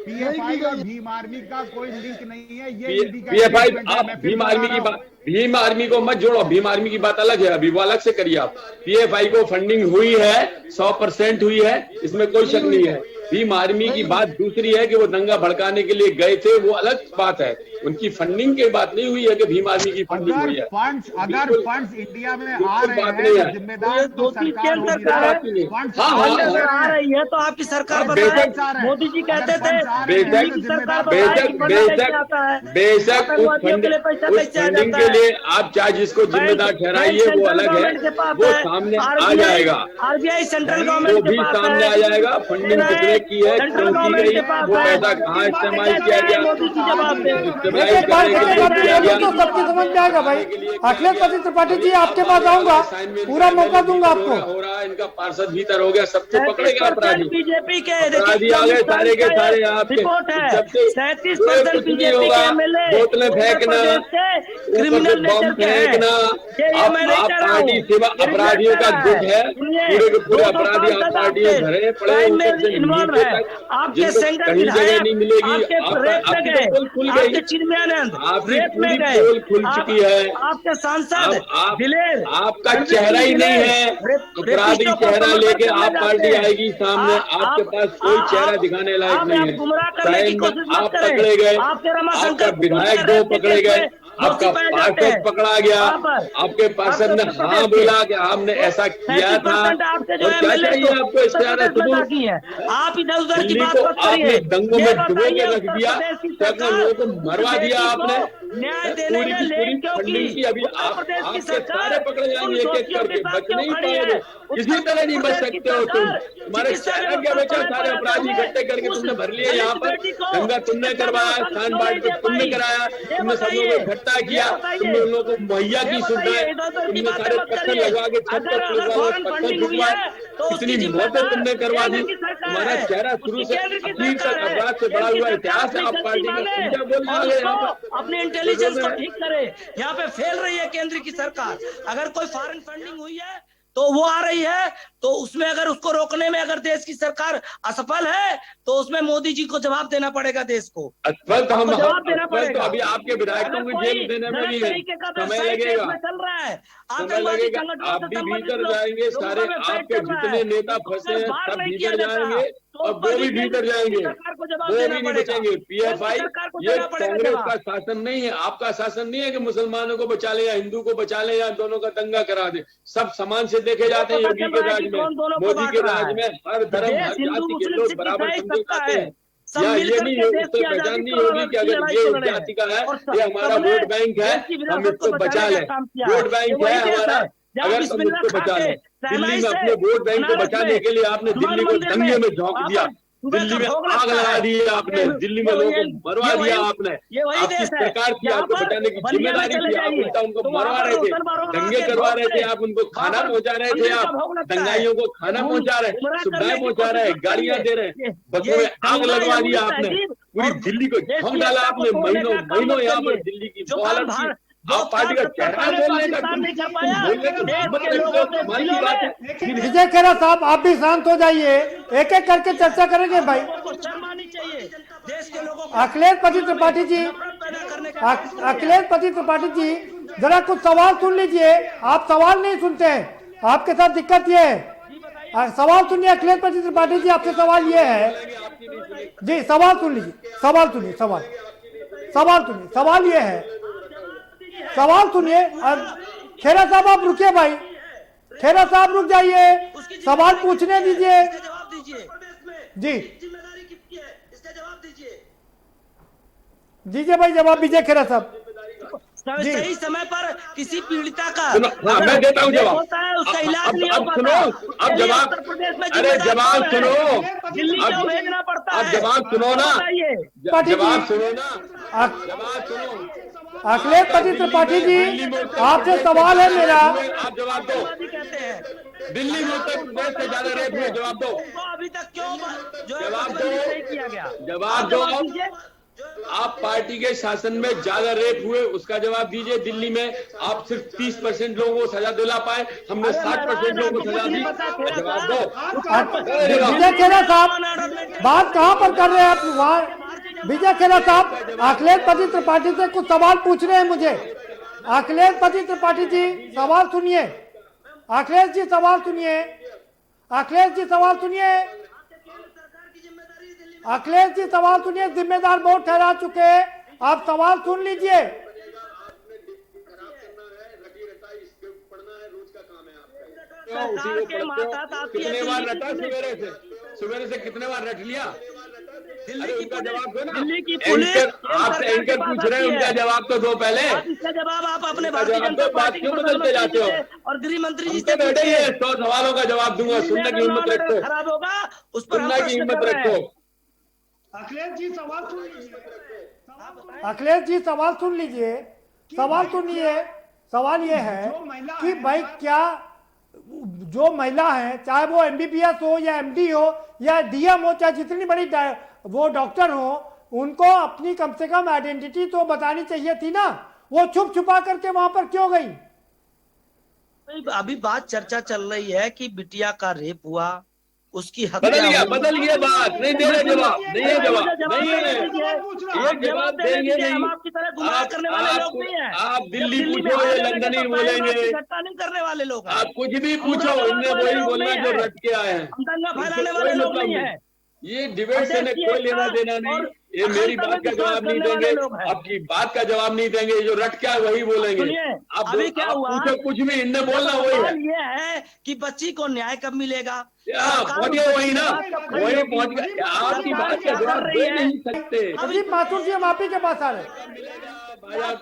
पीएफआई और भीम आर्मी का कोई लिंक नहीं है। ये ईडी का पीएफआई, भीम आर्मी की बात, भीम आर्मी को मत जोड़ो, भीम आर्मी की बात अलग है, अभी वो अलग से करिए आप। पीएफआई को फंडिंग हुई है, 100% हुई है, इसमें कोई शक नहीं है। भीम आर्मी की बात दूसरी है कि वो दंगा भड़काने के लिए गए थे, वो अलग बात है। उनकी फंडिंग की बात नहीं हुई है कि भीम आर्मी की फंडिंग हुई है। अगर फंड्स इंडिया में आ रहे बात हैं नहीं तो है। जिम्मेदार तो सरकार होगी। अगर आ रही है तो आपकी सरकार बताए। मोदी जी कहते थे बेशक उस फंडिंग के लिए आप चाहे जिसको जिम्मेदार ठहराइए, वो अलग है, वो सामने आ जाएगा। आरबीआई सेंट्रल वो गवर्नमेंट भी सामने आ जाएगा। फंडिंग कितने की है, क्यों की गई, वो पैसा कहाँ इस्तेमाल किया गया, एक बार तो सबकी समझ में आएगा भाई। अखिलेश पति त्रिपाठी जी आपके पास आऊंगा, पूरा मौका दूंगा आपको। हो रहा है, इनका पार्षद भीतर हो गया, सबको पकड़ेगा अपराधी। बीजेपी के अपराधी आ गए सारे के सारे आपके। रिपोर्ट है, सबसे 37% कुछ नहीं बीजेपी होगा, के एमएलए बोतलें फेंकना, क्रिमिनल बम नेचर के हैं। फेंकना। ये मैं नहीं आप कह रहा पार्टी हूँ, सेवा अपराधियों का गुट है, पूरे के पूरे अपराधी आप पार्टी में भरे पड़े, ऊपर से इन्वॉल्व नीचे है। तक आपके जिनको सेंगर कहीं जगह विधायक नहीं मिलेगी। आपके रेप में आपकी गए, तो पोल खुल आपके गई, चिन्मयानंद आपकी रेप में पूरी गए, पोल खुल चुकी है। आपके सांसद अब दिलेर आपका चेहरा ही नहीं है। अपराधी चेहरा लेके आप पार्टी आएगी सामने, आपके पास कोई चेहरा दिखाने लायक नहीं है। आप पकड़े गए, आपका विधायक 2 पकड़े गए, आपका पार्षद पकड़ा गया, आपके पार्षद ने हाँ बोला कि आपने ऐसा किया था। और क्या चाहिए आपको इससे ज्यादा सबूत? आप इधर उधर की दिल्ली बात को मत करिए। आपने दंगों में डुबो के रख दिया, क्या लोगों को मरवा दिया आपने। न्याय देने पूरी में की पूरी लेट क्यों फंडिंग की अभी आपके सारे पकड़े जाएंगे एक एक करके, बच नहीं पाएंगे। किसी तरह नहीं बच सकते हो तुम। तुम्हारे चेहरा क्या बचा? सारे अपराधी इकट्ठे करके तुमने भर लिए यहाँ पर। दंगा तुमने करवाया, स्थान बांट पे तुमने कराया, तुमने सब लोगों को इकट्ठा किया, तुमने उन लोगों को मुहैया की सुविधाएं, तुमने सारे पत्थर लगवा के छत पर पत्थर फुटवाए, कितनी मौतें तुमने करवा दी। तुम्हारा चेहरा शुरू से अखीर तक अपराध से बड़ा हुआ इतिहास है। आप पार्टी में क्या बोल रहे हैं यहाँ पर? अपने इंटेलिजेंस को ठीक करे। यहाँ पे फेल रही है केंद्र की सरकार। अगर कोई फॉरेन फंडिंग हुई है तो वो आ रही है, तो उसमें अगर उसको रोकने में अगर देश की सरकार असफल है तो उसमें मोदी जी को जवाब देना पड़ेगा। देश को असफल तो हम जवाब देना तो पड़ेगा। अभी आपके विधायकों को जेल देने में भी है, समय लगेगा, चल रहा है, समय लगेगा। आप भी भीतर जाएंगे, सारे आपके जितने नेता फंसे हैं सब भीतर जाएंगे, और वो भी भीतर जाएंगे, वो भी नहीं बचेंगे। पीएफआई ये कांग्रेस का शासन नहीं है, आपका शासन नहीं है कि मुसलमानों को बचा ले या हिंदू को बचा ले या दोनों का दंगा करा दे। सब समान से देखे जाते हैं। योगी के राज में, मोदी के राज में हर धर्म हर जाति के लोग बराबर समझे जाते हैं। या ये नहीं है, उससे पहचान नहीं होगी कि अगर ये उस जाति का है, ये हमारा वोट बैंक है, हम इसको बचा लें। वोट बैंक है हमारा, अगर हम इसको बचा लें। दिल्ली में अपने वोट बैंक को बचाने के लिए आपने दिल्ली को दंगे में झोंक दिया, दिल्ली में आग लगा दी आपने, दिल्ली में लोगों को मरवा दिया आपने। आपकी सरकार की आपको बचाने की जिम्मेदारी थी, आप उल्टा उनको मरवा रहे थे, दंगे करवा रहे थे, आप उनको खाना पहुंचा रहे थे, आप दंगाइयों को खाना पहुंचा रहे, सुविधाएं पहुंचा रहे, गाड़ियां दे रहे, बसों में आग लगवा दिया आपने, पूरी दिल्ली को झोंक डाला आपने। महीनों यहाँ पर दिल्ली की हालत थी। आप पार्टी का चेहरा बोलने का तुम्हारी बात है। विजय खेरा साहब आप भी शांत हो जाइए, एक एक करके चर्चा करेंगे भाई। अखिलेश पति त्रिपाठी जी, अखिलेश पति त्रिपाठी जी जरा कुछ सवाल सुन लीजिए। आप सवाल नहीं सुनते हैं, आपके साथ दिक्कत ये है। सवाल सुनिए अखिलेश पति त्रिपाठी जी, आपसे सवाल ये है जी, सवाल सुन लीजिए, सवाल सुनिए, सवाल सुनिए। सवाल ये है, सवाल सुनिए। खेरा साहब आप रुकिए भाई, खेरा साहब रुक जाइए, सवाल पूछने दीजिए जी। दीजिए भाई जवाब दीजिए खेरा साहब। सही समय पर किसी पीड़िता का मैं देता हूँ जवाब। उसका इलाज नहीं हो अब सुनो, अब जवाब, अरे जवाब सुनो, दिल्ली क्यों भेजना पड़ता है? अब जवाब सुनो ना, जवाब सुनो ना, जवाब सुनो। अखिलेश पति त्रिपाठी जी आपसे सवाल है मेरा, आप जवाब दो। दिल्ली में उत्तर प्रदेश से ज्यादा रेप हुए, जवाब दो। अभी तक क्यों जवाब दो, किया गया? जवाब दो। आप पार्टी के शासन में ज्यादा रेप हुए, उसका जवाब दीजिए। दिल्ली में आप सिर्फ 30% लोगों को सजा दिला पाए, हमने 60% लोगों को सजा दी। जवाब दो। विजय खेरा साहब बात कहाँ पर कर रहे हैं आप वहाँ? विजय खेरा साहब अखिलेश पति त्रिपाठी से कुछ सवाल पूछ रहे हैं मुझे, अखिलेश पति त्रिपाठी जी सवाल सुनिए। अखिलेश जी सवाल सुनिए। अखिलेश जी सवाल सुनिए। अखिलेश जी सवाल सुनिए। जिम्मेदार बोर्ड ठहरा चुके हैं, आप सवाल सुन लीजिए। कितने बार रटा सवेरे से कितने बार रट लिया? अरे उनका जवाब दो ना। दिल्ली की पुलिस आप एंकर पूछ रहे हैं, उनका जवाब तो दो पहले। इसका जवाब आप अपने भारतीय जनता बात पार्टी क्यों बदलते जाते हो? और गृह मंत्री जी से बैठे 100 सवालों का जवाब दूंगा, सुनने की हिम्मत रखो। खराब होगा उस पर सुनने की हिम्मत रखो। अखिलेश जी सवाल सुन लीजिए। अखिलेश जी सवाल सुन लीजिए। सवाल सुनिए। सवाल ये है कि भाई क्या जो महिला है, चाहे वो एमबीबीएस हो या एमडी हो या डीएम हो, चाहे जितनी बड़ी वो डॉक्टर हो, उनको अपनी कम से कम आइडेंटिटी तो बतानी चाहिए थी ना। वो छुप छुपा करके वहां पर क्यों गई? अभी बात चर्चा चल रही है कि बिटिया का रेप हुआ, उसकी हत्या बदल गया बात। नहीं दे रहे जवाब, नहीं है जवाब, नहीं है ये जवाब देंगे नहीं। हम आपकी तरह गुमराह करने वाले लोग नहीं हैं। आप दिल्ली पूछो, ये लंदन ही बोलेंगे। घटना नहीं करने वाले लोग हैं। आप कुछ भी पूछो, इनने वही बोलना जो रट के आए हैं। हम दंगा फैलाने वाले लोग नहीं है। ये डिबेट से कोई लेना देना नहीं। ये मेरी बात का जवाब नहीं देंगे, आपकी बात का जवाब नहीं देंगे। जो रट क्या वही बोलेंगे। आप अभी क्या हुआ, पूछो कुछ भी, इनने बोलना वही है। ये है कि बच्ची को न्याय कब मिलेगा? पहुंचे वही ना, वही पहुंच गए। आपकी बात का जवाब दे नहीं सकते। प्रदीप माथुर जी, हम आप ही के पास आ रहे हैं।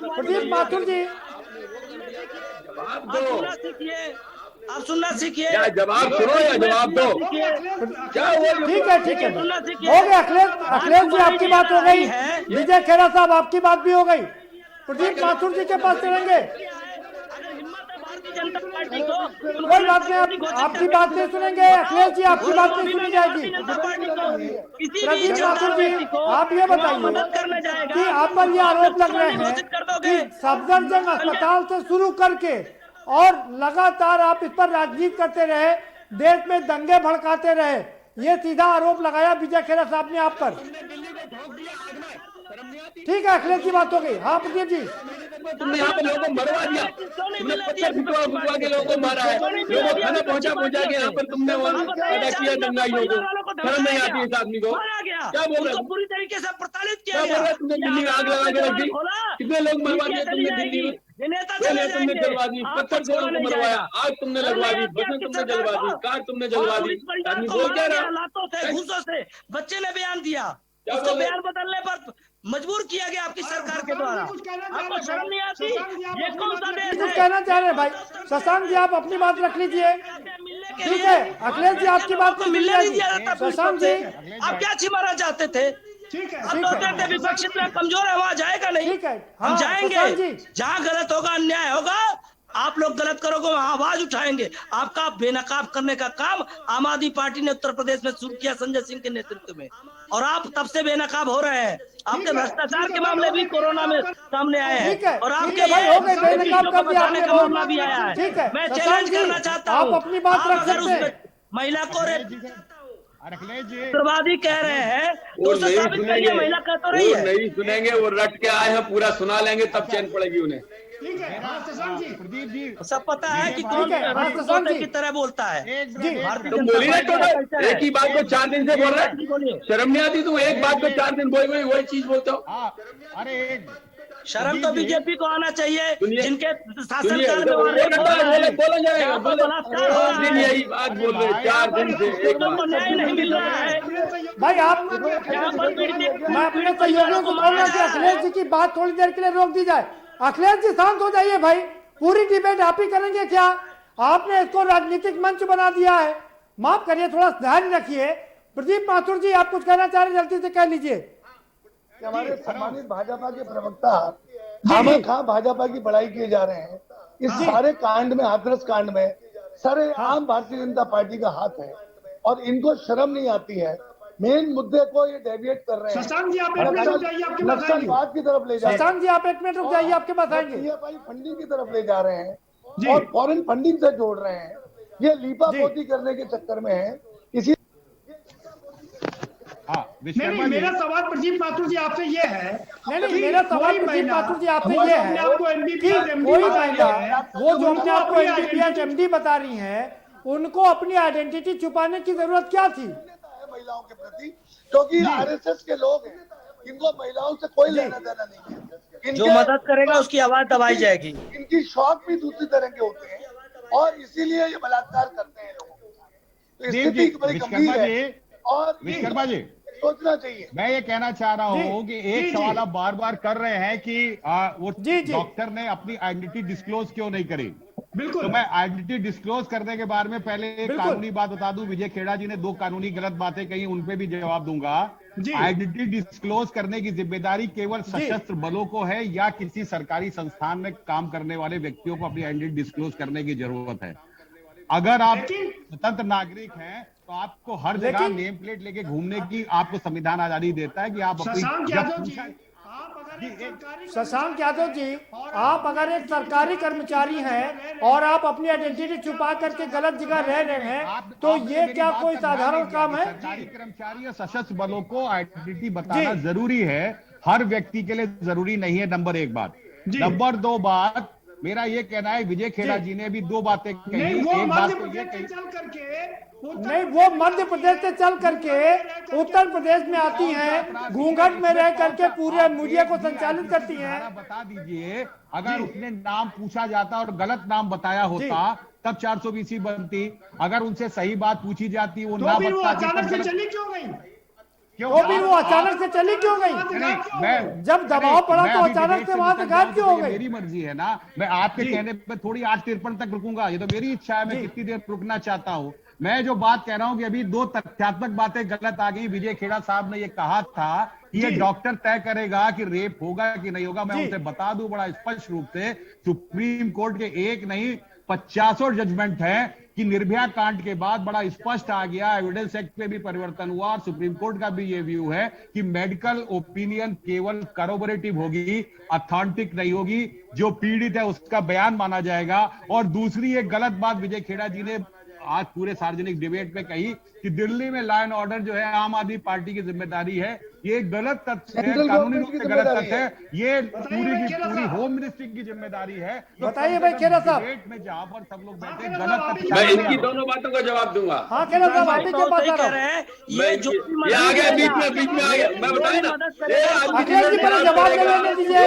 प्रदीप माथुर जी जवाब दो। सीखिए, आप सुनना सीखिए। क्या जवाब सुनो या जवाब दो? क्या वो? ठीक है, ठीक है, हो गया। अखिलेश जी आपकी बात हो गई। विजय खेरा साहब आपकी बात भी हो गई। प्रदीप माथुर जी के पास चलेंगे। कोई बात नहीं, आपकी बात नहीं सुनेंगे। अखिलेश जी आपकी बात नहीं सुनी जाएगी। प्रदीप माथुर जी आप ये बताइए कि आप पर ये आरोप लग रहे हैं कि सफदरजंग अस्पताल से शुरू करके और लगातार आप इस पर राजनीति करते रहे, देश में दंगे भड़काते रहे। ये सीधा आरोप लगाया विजय खेरा साहब ने आप पर। ठीक है, अखिलेश की बात हो गई। हाँ प्रदीप जी, तुमने यहाँ पे लोगों को मरवा दिया, तुमने पत्थर फुटवा के लोगों को मारा है, लोगों को खाना पहुंचा के यहाँ पर तुमने पैदा किया दंगाइयों को। शर्म नहीं आती इस आदमी को? क्या बोल रहे हो? पूरी तरीके से प्रताड़ित किया क्या बोल रहे हो? तुमने दिल्ली में आग लगा के रख दी। कितने लोग मरवा दिए तुमने दिल्ली में? तुमने जलवा दी, पत्थर से उनको मरवाया, आग तुमने लगवा दी, बसें तुमने जलवा दी, कार तुमने जलवा दी। आदमी बोल क्या रहा? घूसों से बच्चे ने बयान दिया, उसको बयान बदलने पर मजबूर किया गया आपकी सरकार के द्वारा। आपको शर्म नहीं आती? ये कौन सा देश है? कुछ कहना चाह रहे हैं भाई शशांक जी, आप अपनी बात रख लीजिए। ठीक है, अखिलेश जी आपकी बात को मिलने नहीं दिया जाता। शशांक जी आप क्या छिपाना चाहते थे? ठीक है, विपक्ष इतना कमजोर है, वहाँ जाएगा नहीं। ठीक है, हम जाएंगे, जहाँ गलत होगा, अन्याय होगा, आप लोग गलत करोगे वहाँ आवाज उठाएंगे। आपका बेनकाब करने का काम आम आदमी पार्टी ने उत्तर प्रदेश में शुरू किया संजय सिंह के नेतृत्व में, और आप तब से बेनकाब हो रहे हैं। आपके भ्रष्टाचार के मामले भी कोरोना में सामने आए हैं, और आपके बताने का मामला भी आया है। मैं चैलेंज करना चाहता हूँ, आप अपनी बात रख सकते हैं। महिला को उग्रवादी कह रहे हैं तो उसे साबित करिए। महिला कह तो रही है। नहीं सुनेंगे, वो रट के आए हैं, पूरा सुना लेंगे तब चैन पड़ेगी उन्हें। ठीक है, प्रदीप जी सब पता है कि कौन की तरह बोलता है। तुम बोली ना, तो एक ही बात को 4 दिन से बोल रहे हैं, शर्म नहीं आती? तुम एक बात को 4 दिन बोल वही चीज बोलते हो। अरे शर्म तो बीजेपी को आना चाहिए, जिनके शासनकाल में बोला जाएगा। यही बात बोल रहे 4 दिन से न्याय नहीं मिल रहा है। भाई आप, मैं अपने सहयोगियों को बोलना कि अखिलेश जी की बात थोड़ी देर के लिए रोक दी जाए। अखिलेश जी शांत हो जाइए भाई, पूरी डिबेट आप ही करेंगे क्या? आपने इसको राजनीतिक मंच बना दिया है। माफ करिए, थोड़ा धैर्य रखिए। प्रदीप माथुर जी आप कुछ कहना चाह रहे, जल्दी से कह लीजिए। हमारे सम्मानित भाजपा के प्रवक्ता खामखा भाजपा की बड़ाई किए जा रहे हैं। इस सारे कांड में, हाथरस कांड में सारे आम भारतीय जनता पार्टी का हाथ है, और इनको शर्म नहीं आती है। मेन मुद्दे को ये डेविएट कर रहे हैं। शशांक जी आप 1 मिनट रुक जाइए, आपके पास आएंगे। नक्सलवाद की तरफ ले जा रहे हैं। शशांक जी आप 1 मिनट रुक जाइए, आपके पास आएंगे। पीएफआई फंडिंग की तरफ ले जा रहे हैं और फॉरेन फंडिंग से जोड़ रहे हैं। ये लीपा पोती करने के चक्कर में है। इसी नहीं, मेरा सवाल प्रदीप माथुर जी आपसे ये है, नहीं, मेरा सवाल प्रदीप माथुर जी आपसे ये है कि कोई महिला वो जो अपने आप को एमबीबीएस एमडी बता रही हैं, उनको अपनी आइडेंटिटी छुपाने की जरूरत क्या थी? महिलाओं के प्रति, क्योंकि आरएसएस के लोग हैं, इनको महिलाओं से कोई लेना देना नहीं है। जो मदद करेगा उसकी आवाज दबाई जाएगी। इनकी शौक भी दूसरी तरह के होते हैं और इसीलिए ये बलात्कार करते हैं लोगों को। तो स्थिति बड़ी गंभीर है और विश्वकर्मा जी सोचना चाहिए। मैं ये कहना चाह रहा हूँ कि एक सवाल आप बार बार कर रहे हैं कि वो डॉक्टर ने अपनी आइडेंटिटी डिस्क्लोज क्यों नहीं करी। बिल्कुल, तो मैं आइडेंटिटी डिस्क्लोज करने के बारे में पहले एक कानूनी बात बता दूं। विजय खेड़ा जी ने 2 कानूनी गलत बातें कही, उन पे भी जवाब दूंगा। आइडेंटिटी डिस्क्लोज करने की जिम्मेदारी केवल सशस्त्र बलों को है या किसी सरकारी संस्थान में काम करने वाले व्यक्तियों को अपनी आइडेंटिटी डिस्क्लोज करने की जरूरत है। अगर आप स्वतंत्र नागरिक हैं तो आपको हर जगह नेम प्लेट लेके घूमने की आपको संविधान आजादी देता है कि आप शशांक यादव जी, आप अगर एक सरकारी कर्मचारी हैं और आप अपनी आइडेंटिटी छुपा करके गलत जगह रह रहे हैं, तो ये क्या कोई साधारण काम है? सरकारी कर्मचारी और सशस्त्र बलों को आइडेंटिटी बताना जरूरी है, हर व्यक्ति के लिए जरूरी नहीं है। नंबर 1 बात। नंबर 2 बात, मेरा ये कहना है विजय खेड़ा जी ने भी 2 बातें कही। एक बात तो ये कही नहीं, वो मध्य प्रदेश से चल करके उत्तर प्रदेश में आती हैं, घूंघट में रह करके पूरे मीडिया को संचालित करती हैं। बता दीजिए, अगर उसने नाम पूछा जाता और गलत नाम बताया होता तब 420 बनती। अगर उनसे सही बात पूछी जाती, वो ना बताती, अचानक से चली क्यों गई? तो फिर वो अचानक से चली क्यों गई? मैं जब दबाव पड़ा तो अचानक से वहां से गायब क्यों हो गई? मेरी मर्जी है ना, मैं आपके कहने पे थोड़ी 8:53 तक रुकूंगा, ये तो मेरी इच्छा है, मैं कितनी देर रुकना चाहता हूँ। मैं जो बात कह रहा हूं कि अभी 2 तथ्यात्मक बातें गलत आ गई। विजय खेड़ा साहब ने ये कहा था कि ये डॉक्टर तय करेगा कि रेप होगा कि नहीं होगा। मैं उसे बता दूं बड़ा स्पष्ट रूप से, सुप्रीम कोर्ट के 1 नहीं 50 जजमेंट है कि निर्भया कांड के बाद बड़ा स्पष्ट आ गया, एविडेंस एक्ट में भी परिवर्तन हुआ और सुप्रीम कोर्ट का भी ये व्यू है कि मेडिकल ओपिनियन केवल करोबोरेटिव होगी, अथॉन्टिक नहीं होगी। जो पीड़ित है उसका बयान माना जाएगा। और दूसरी एक गलत बात विजय खेड़ा जी ने आज पूरे सार्वजनिक डिबेट में कही कि दिल्ली में लॉ एंड ऑर्डर जो है आम आदमी पार्टी की जिम्मेदारी है। ये गलत तथ्य है, कानूनी रूप से गलत तथ्य है। ये पूरी की पूरी होम मिनिस्ट्री की जिम्मेदारी है। बताइए भाई खेड़ा साहब, डिबेट में जहां पर सब लोग बैठे गलत तथ्य, मैं इनकी दोनों बातों का जवाब दूंगा। हाँ खेड़ा साहब, आप क्या बात कर रहे हैं? ये जो आ गया बीच में आ गया, मैं बताया ना। अखिलेश जी पहले जवाब देने दीजिए,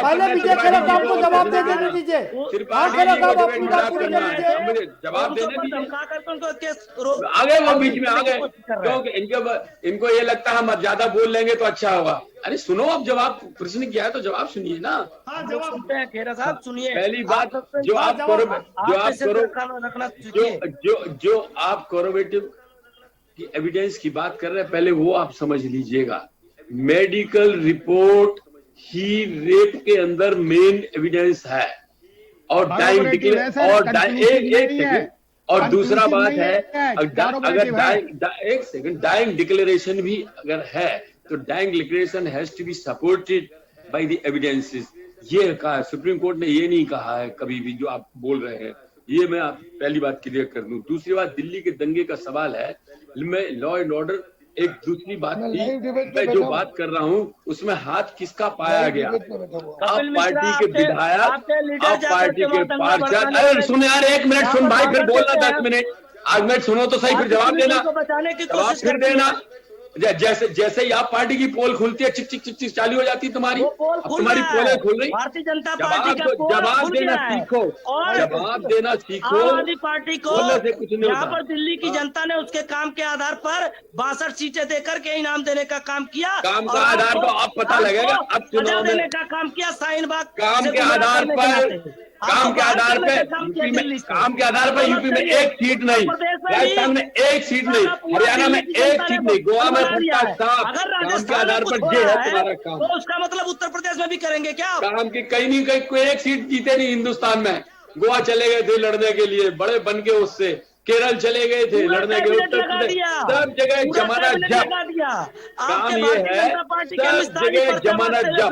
पहले विजय खेड़ा साहब को जवाब देने दीजिए। हाँ खेड़ा साहब, आप पूरी दीजिए, जवाब देने दीजिए। आ गए वो बीच में आ गए, क्योंकि इनको ये लगता है हम ज्यादा बोल लेंगे तो अच्छा होगा। अरे सुनो, अब जवाब प्रश्न किया है तो जवाब सुनिए ना। हाँ, जवाब सुनते हैं खेड़ा साहब, सुनिए। पहली बात जो आप कोरोबेटिव की एविडेंस की बात कर रहे हैं, पहले वो आप समझ लीजिएगा। मेडिकल रिपोर्ट ही रेप के अंदर मेन एविडेंस है और डाइंग और दूसरा बात है, अगर एक सेकंड, डाइंग डिक्लेरेशन भी अगर है तो dying declaration has to be supported by the evidences. ये कहा सुप्रीम कोर्ट ने, ये नहीं कहा है कभी भी जो आप बोल रहे हैं। ये मैं आप पहली बात क्लियर कर दूं। दूसरी बात, दिल्ली के दंगे का सवाल है, मैं लॉ एंड ऑर्डर, एक दूसरी बात थी, मैं जो बात कर रहा हूँ उसमें हाथ किसका पाया गया? आप पार्टी के विधायक, आप पार्टी के पार्षद। अरे सुन यार, 1 मिनट सुन भाई, फिर बोलना 10 मिनट। 8 मिनट सुनो तो सही, फिर जवाब देना, जवाब फिर देना। जैसे जैसे ही आप पार्टी की पोल खुलती है, चिक चिक चिक चिक चालू हो जाती है तुम्हारी पोलें खुल रही। भारतीय जनता पार्टी का जवाब देना सीखो, जवाब देना सीखो। आम आदमी पार्टी को यहाँ पर दिल्ली की जनता ने उसके काम के आधार पर 62 सीटें देकर के इनाम देने का काम किया। काम का आधार पर अब पता लगेगा, अब चुनाव देने का काम किया। शाहीनबाग काम के आधार पर, काम के आधार पे यूपी में 1 सीट नहीं, राजस्थान में 1 सीट नहीं, हरियाणा में 1 सीट नहीं, गोवा में काम के आधार पर ये है तुम्हारा काम। तो उसका मतलब उत्तर प्रदेश में भी करेंगे क्या? काम की कहीं नहीं, कहीं कोई 1 सीट जीते नहीं हिंदुस्तान में। गोवा चले गए थे लड़ने के लिए, बड़े बन के उससे केरल चले गए थे लड़ने के, उत्तर प्रदेश, सब जगह जमाना जब। काम ये है, सब जगह जमाना जब।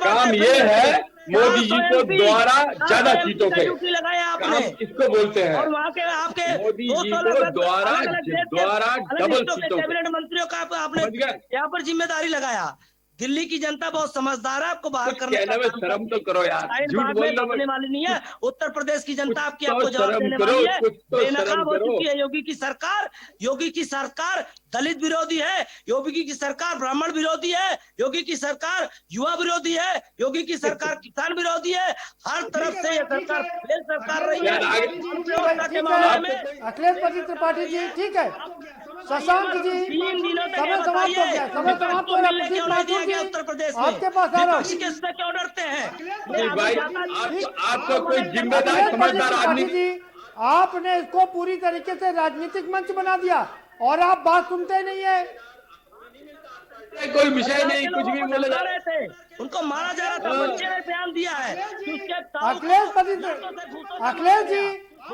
काम ये है मोदी जी को द्वारा ज्यादा सीटों पे, काम इसको बोलते हैं। मोदी जी को द्वारा डबल सीटों पे कैबिनेट मंत्रियों का आपने यहाँ पर जिम्मेदारी लगाया। दिल्ली की जनता बहुत समझदार है, आपको बाहर करने का शर्म तो करो यार, झूठ बोलने वाली नहीं है। उत्तर प्रदेश की जनता आपकी आपको जवाब देने वाली है। बेनकाब हो चुकी है योगी की सरकार। योगी की सरकार दलित विरोधी है, योगी की सरकार ब्राह्मण विरोधी है, योगी की सरकार युवा विरोधी है, योगी की सरकार किसान विरोधी है। हर तरफ से ये सरकार फेल सरकार रही है। अखिलेश त्रिपाठी जी, ठीक है, शशांक जी, समय समाप्त हो गया, समय समाप्त हो गया। उत्तर प्रदेश आपके पास आ रहा हूँ। क्यों डरते हैं भाई? आपको कोई जिम्मेदार समझदार आदमी जी, आपने इसको पूरी तरीके से राजनीतिक मंच बना दिया और आप बात सुनते नहीं है। कोई विषय नहीं, कुछ भी बोले जा रहे थे, उनको मारा जा रहा था, बच्चे ने बयान दिया है। अखिलेश जी,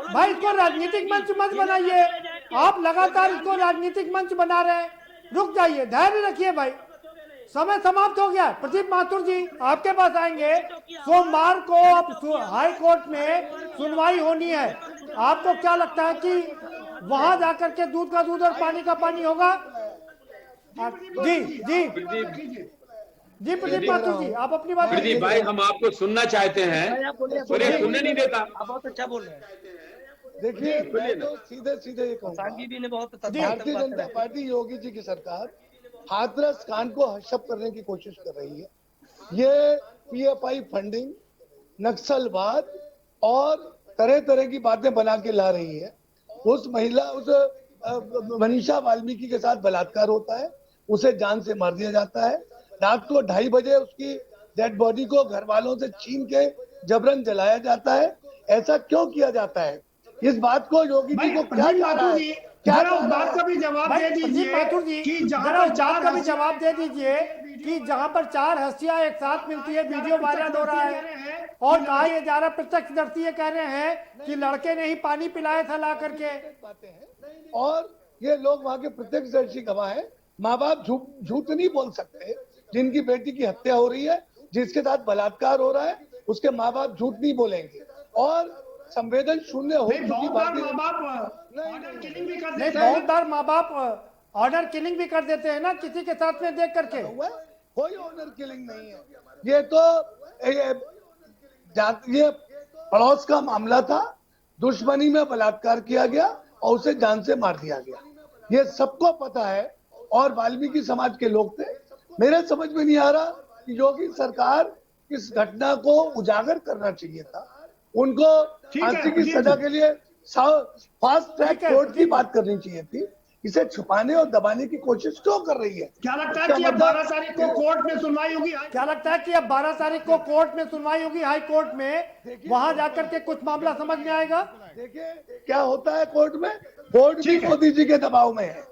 भाई इसको राजनीतिक मंच मत बनाइए। आप लगातार इसको राजनीतिक मंच बना रहे हैं, रुक जाइए, धैर्य रखिए भाई। समय समाप्त हो गया। प्रदीप माथुर जी, आपके पास आएंगे। सोमवार को अब हाई कोर्ट में सुनवाई होनी है। आपको क्या लगता है कि वहां जाकर के दूध का दूध और पानी का पानी होगा? जी जी जी, प्रदीप माथुर जी, आप अपनी बात। प्रदीप भाई, हम आपको सुनना चाहते हैं, सुनने नहीं देता। आप बहुत अच्छा बोल रहे हैं। देखिए, मैं तो सीधे ये कहूँगा, भारतीय जनता पार्टी योगी जी की सरकार हाथरस कांड को हशप करने की कोशिश कर रही है। ये पीएफआई फंडिंग, नक्सलवाद और तरह तरह की बातें बना के ला रही है। उस मनीषा वाल्मीकि के साथ बलात्कार होता है, उसे जान से मार दिया जाता है। रात को 2:30 बजे उसकी डेड बॉडी को घर वालों से छीन के जबरन जलाया जाता है। ऐसा क्यों किया जाता है? इस बात को योगी जी को क्या जा रहा है? क्या उस बात का भी जवाब दे दीजिए कि जवाब दे दीजिए कि जहां पर 4 हस्तियां एक साथ मिलती है, वीडियो वायरल हो रहा है और कहा ये जा रहा, प्रत्यक्षदर्शी ये कह रहे हैं कि लड़के ने ही पानी पिलाया था ला करके। और ये लोग वहां के प्रत्यक्षदर्शी गवाह हैं। माँ बाप झूठ नहीं बोल सकते। जिनकी बेटी की हत्या हो रही है, जिसके साथ बलात्कार हो रहा है, उसके माँ बाप झूठ नहीं बोलेंगे। और संवेदन शून्य हो चुकी बहुत बार माँ बाप ऑर्डर किलिंग भी कर देते हैं ना, किसी के साथ में देख करके। कोई ऑर्डर किलिंग नहीं है। ये तो ये पड़ोस का मामला था, दुश्मनी में बलात्कार किया गया और उसे जान से मार दिया गया। ये सबको पता है और वाल्मीकि समाज के लोग थे। मेरे समझ में नहीं आ रहा कि योगी सरकार इस घटना को उजागर करना चाहिए था। उनको फांसी की सजा के लिए फास्ट ट्रैक कोर्ट की बात करनी चाहिए थी। इसे छुपाने और दबाने की कोशिश क्यों कर रही है? क्या लगता है कि अब 12 तारीख को कोर्ट में सुनवाई होगी? क्या लगता है कि अब 12 तारीख को कोर्ट में सुनवाई होगी, हाई कोर्ट में? वहां जाकर के कुछ मामला समझ में आएगा। देखिए क्या होता है कोर्ट में। कोर्ट भी मोदी जी के दबाव में है।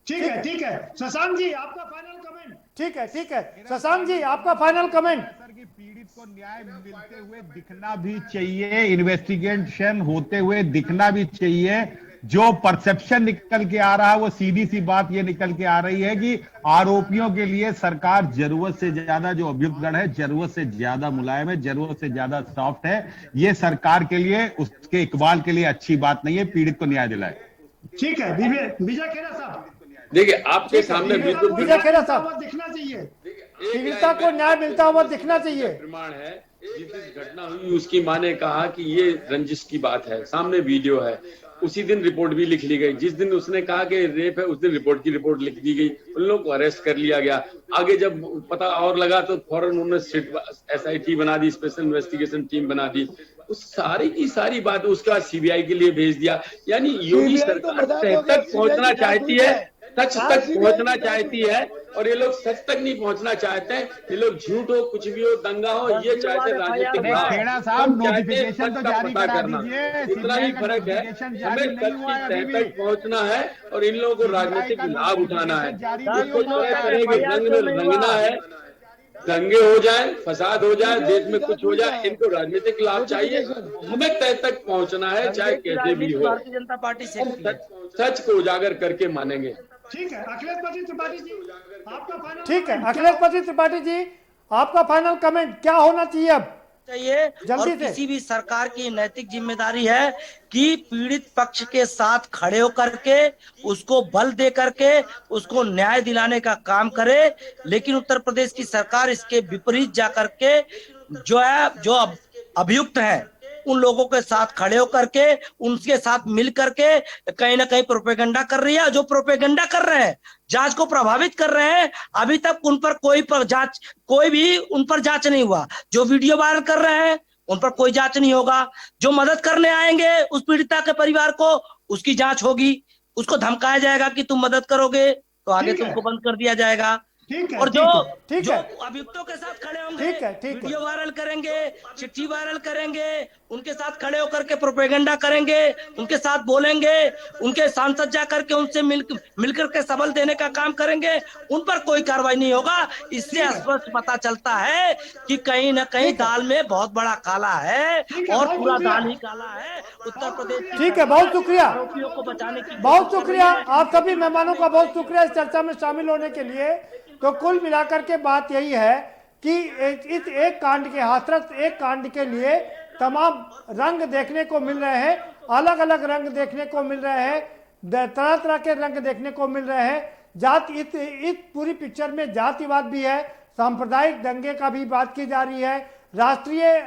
ठीक है। शशांक जी, आपका फाइनल कमेंट। ठीक है शशांक जी, आपका फाइनल कमेंट। पीड़ित को न्याय मिलते हुए दिखना भी चाहिए, इन्वेस्टिगेशन होते हुए दिखना भी चाहिए। जो परसेप्शन निकल के आ रहा है वो सीधी सी बात ये निकल के आ रही है कि आरोपियों के लिए सरकार जरूरत से ज्यादा, जो अभियुक्तगण है जरूरत से ज्यादा मुलायम है, जरूरत से ज्यादा सॉफ्ट है। ये सरकार के लिए, उसके इकबाल के लिए अच्छी बात नहीं है। पीड़ित को न्याय दिलाए। ठीक है। विजय खेरा साहब, देखिए आपके सामने बिल्कुल विजय खेरा साहब, दिखना चाहिए, पीड़िता को न्याय मिलता हुआ दिखना चाहिए। प्रमाण है, जिस घटना हुई उसकी मां ने कहा कि ये रंजिश की बात है, सामने वीडियो है। उसी दिन रिपोर्ट भी लिख ली गई। जिस दिन उसने कहा कि रेप है, उस दिन रिपोर्ट की रिपोर्ट लिख दी गई। उन लोगों को अरेस्ट कर लिया गया। आगे जब पता और लगा तो फौरन उन्होंने SIT बना दी, स्पेशल इन्वेस्टिगेशन टीम बना दी। उस सारी की सारी बात उसका CBI के लिए भेज दिया। यानी योगी सरकार तह तक पहुंचना चाहती है, सच तक पहुंचना चाहती है, और ये लोग सच तक नहीं पहुंचना चाहते। ये लोग झूठ हो, कुछ भी हो, दंगा हो, ये चाहते राजनीतिक खेड़ा साहब नोटिफिकेशन तो जारी करा दीजिए। इतना ही फर्क है। हमें सच की तह तक पहुंचना है और इन लोगों को राजनीतिक लाभ उठाना है। इसको तरह तरह के रंग में रंगना है। दंगे हो जाए, फसाद हो जाए, देश में कुछ हो जाए, इनको राजनीतिक लाभ चाहिए, हमें तय तक पहुंचना है, चाहे कैसे भी हो। भारतीय जनता पार्टी से सच को उजागर करके मानेंगे। ठीक है अखिलेश पति त्रिपाठी जी, आपका फाइनल। ठीक है अखिलेश पति त्रिपाठी जी, आपका फाइनल कमेंट क्या होना चाहिए अब? चाहिए जल्दी और से। किसी भी सरकार की नैतिक जिम्मेदारी है कि पीड़ित पक्ष के साथ खड़े होकर के उसको बल दे करके उसको न्याय दिलाने का काम करे। लेकिन उत्तर प्रदेश की सरकार इसके विपरीत जा करके जो अभियुक्त हैं उन लोगों के साथ खड़े होकर के उनके साथ मिल करके कहीं ना कहीं प्रोपेगेंडा कर रही है। जो प्रोपेगेंडा कर रहे हैं, जांच को प्रभावित कर रहे हैं, अभी तक उन पर कोई भी उन पर जांच नहीं हुआ। जो वीडियो वायरल कर रहे हैं उन पर कोई जांच नहीं होगा। जो मदद करने आएंगे उस पीड़िता के परिवार को, उसकी जांच होगी। उसको धमकाया जाएगा कि तुम मदद करोगे तो आगे तुमको बंद कर दिया जाएगा। और जो अभियुक्तों के साथ खड़े होंगे, वीडियो वायरल करेंगे, चिट्ठी वायरल करेंगे, उनके साथ खड़े होकर के प्रोपेगेंडा करेंगे, उनके साथ बोलेंगे, उनके सांसद जाकर के उनसे मिलकर के सबल देने का काम करेंगे, उन पर कोई कार्रवाई नहीं होगा। इससे स्पष्ट पता चलता है कि कहीं न कहीं दाल में बहुत बड़ा काला है और पूरा दाल ही काला है। उत्तर प्रदेश। ठीक है, बहुत शुक्रिया, आरोपियों को बचाने की बहुत शुक्रिया आप सभी मेहमानों का, बहुत शुक्रिया इस चर्चा में शामिल होने के लिए। तो कुल मिलाकर के बात यही है कि इस एक कांड के, हाथरस एक कांड के लिए तमाम रंग देखने को मिल रहे हैं, अलग अलग रंग देखने को मिल रहे हैं, तरह तरह के रंग देखने को मिल रहे हैं। जात इस पूरी पिक्चर में जातिवाद भी है, सांप्रदायिक दंगे का भी बात की जा रही है, राष्ट्रीय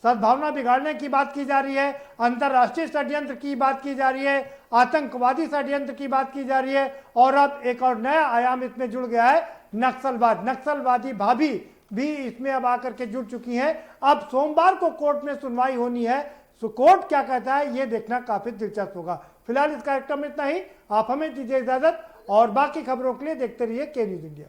सद्भावना बिगाड़ने की बात की जा रही है, अंतर्राष्ट्रीय षड्यंत्र की बात की जा रही है, आतंकवादी षड्यंत्र की बात की जा रही है, और अब एक और नया आयाम इसमें जुड़ गया है, नक्सलवाद। नक्सलवादी भाभी भी इसमें अब आकर के जुड़ चुकी हैं। अब सोमवार को कोर्ट में सुनवाई होनी है, तो कोर्ट क्या कहता है ये देखना काफी दिलचस्प होगा। फिलहाल इस कार्यक्रम में इतना ही, आप हमें दीजिए इजाजत और बाकी खबरों के लिए देखते रहिए के न्यूज़ इंडिया।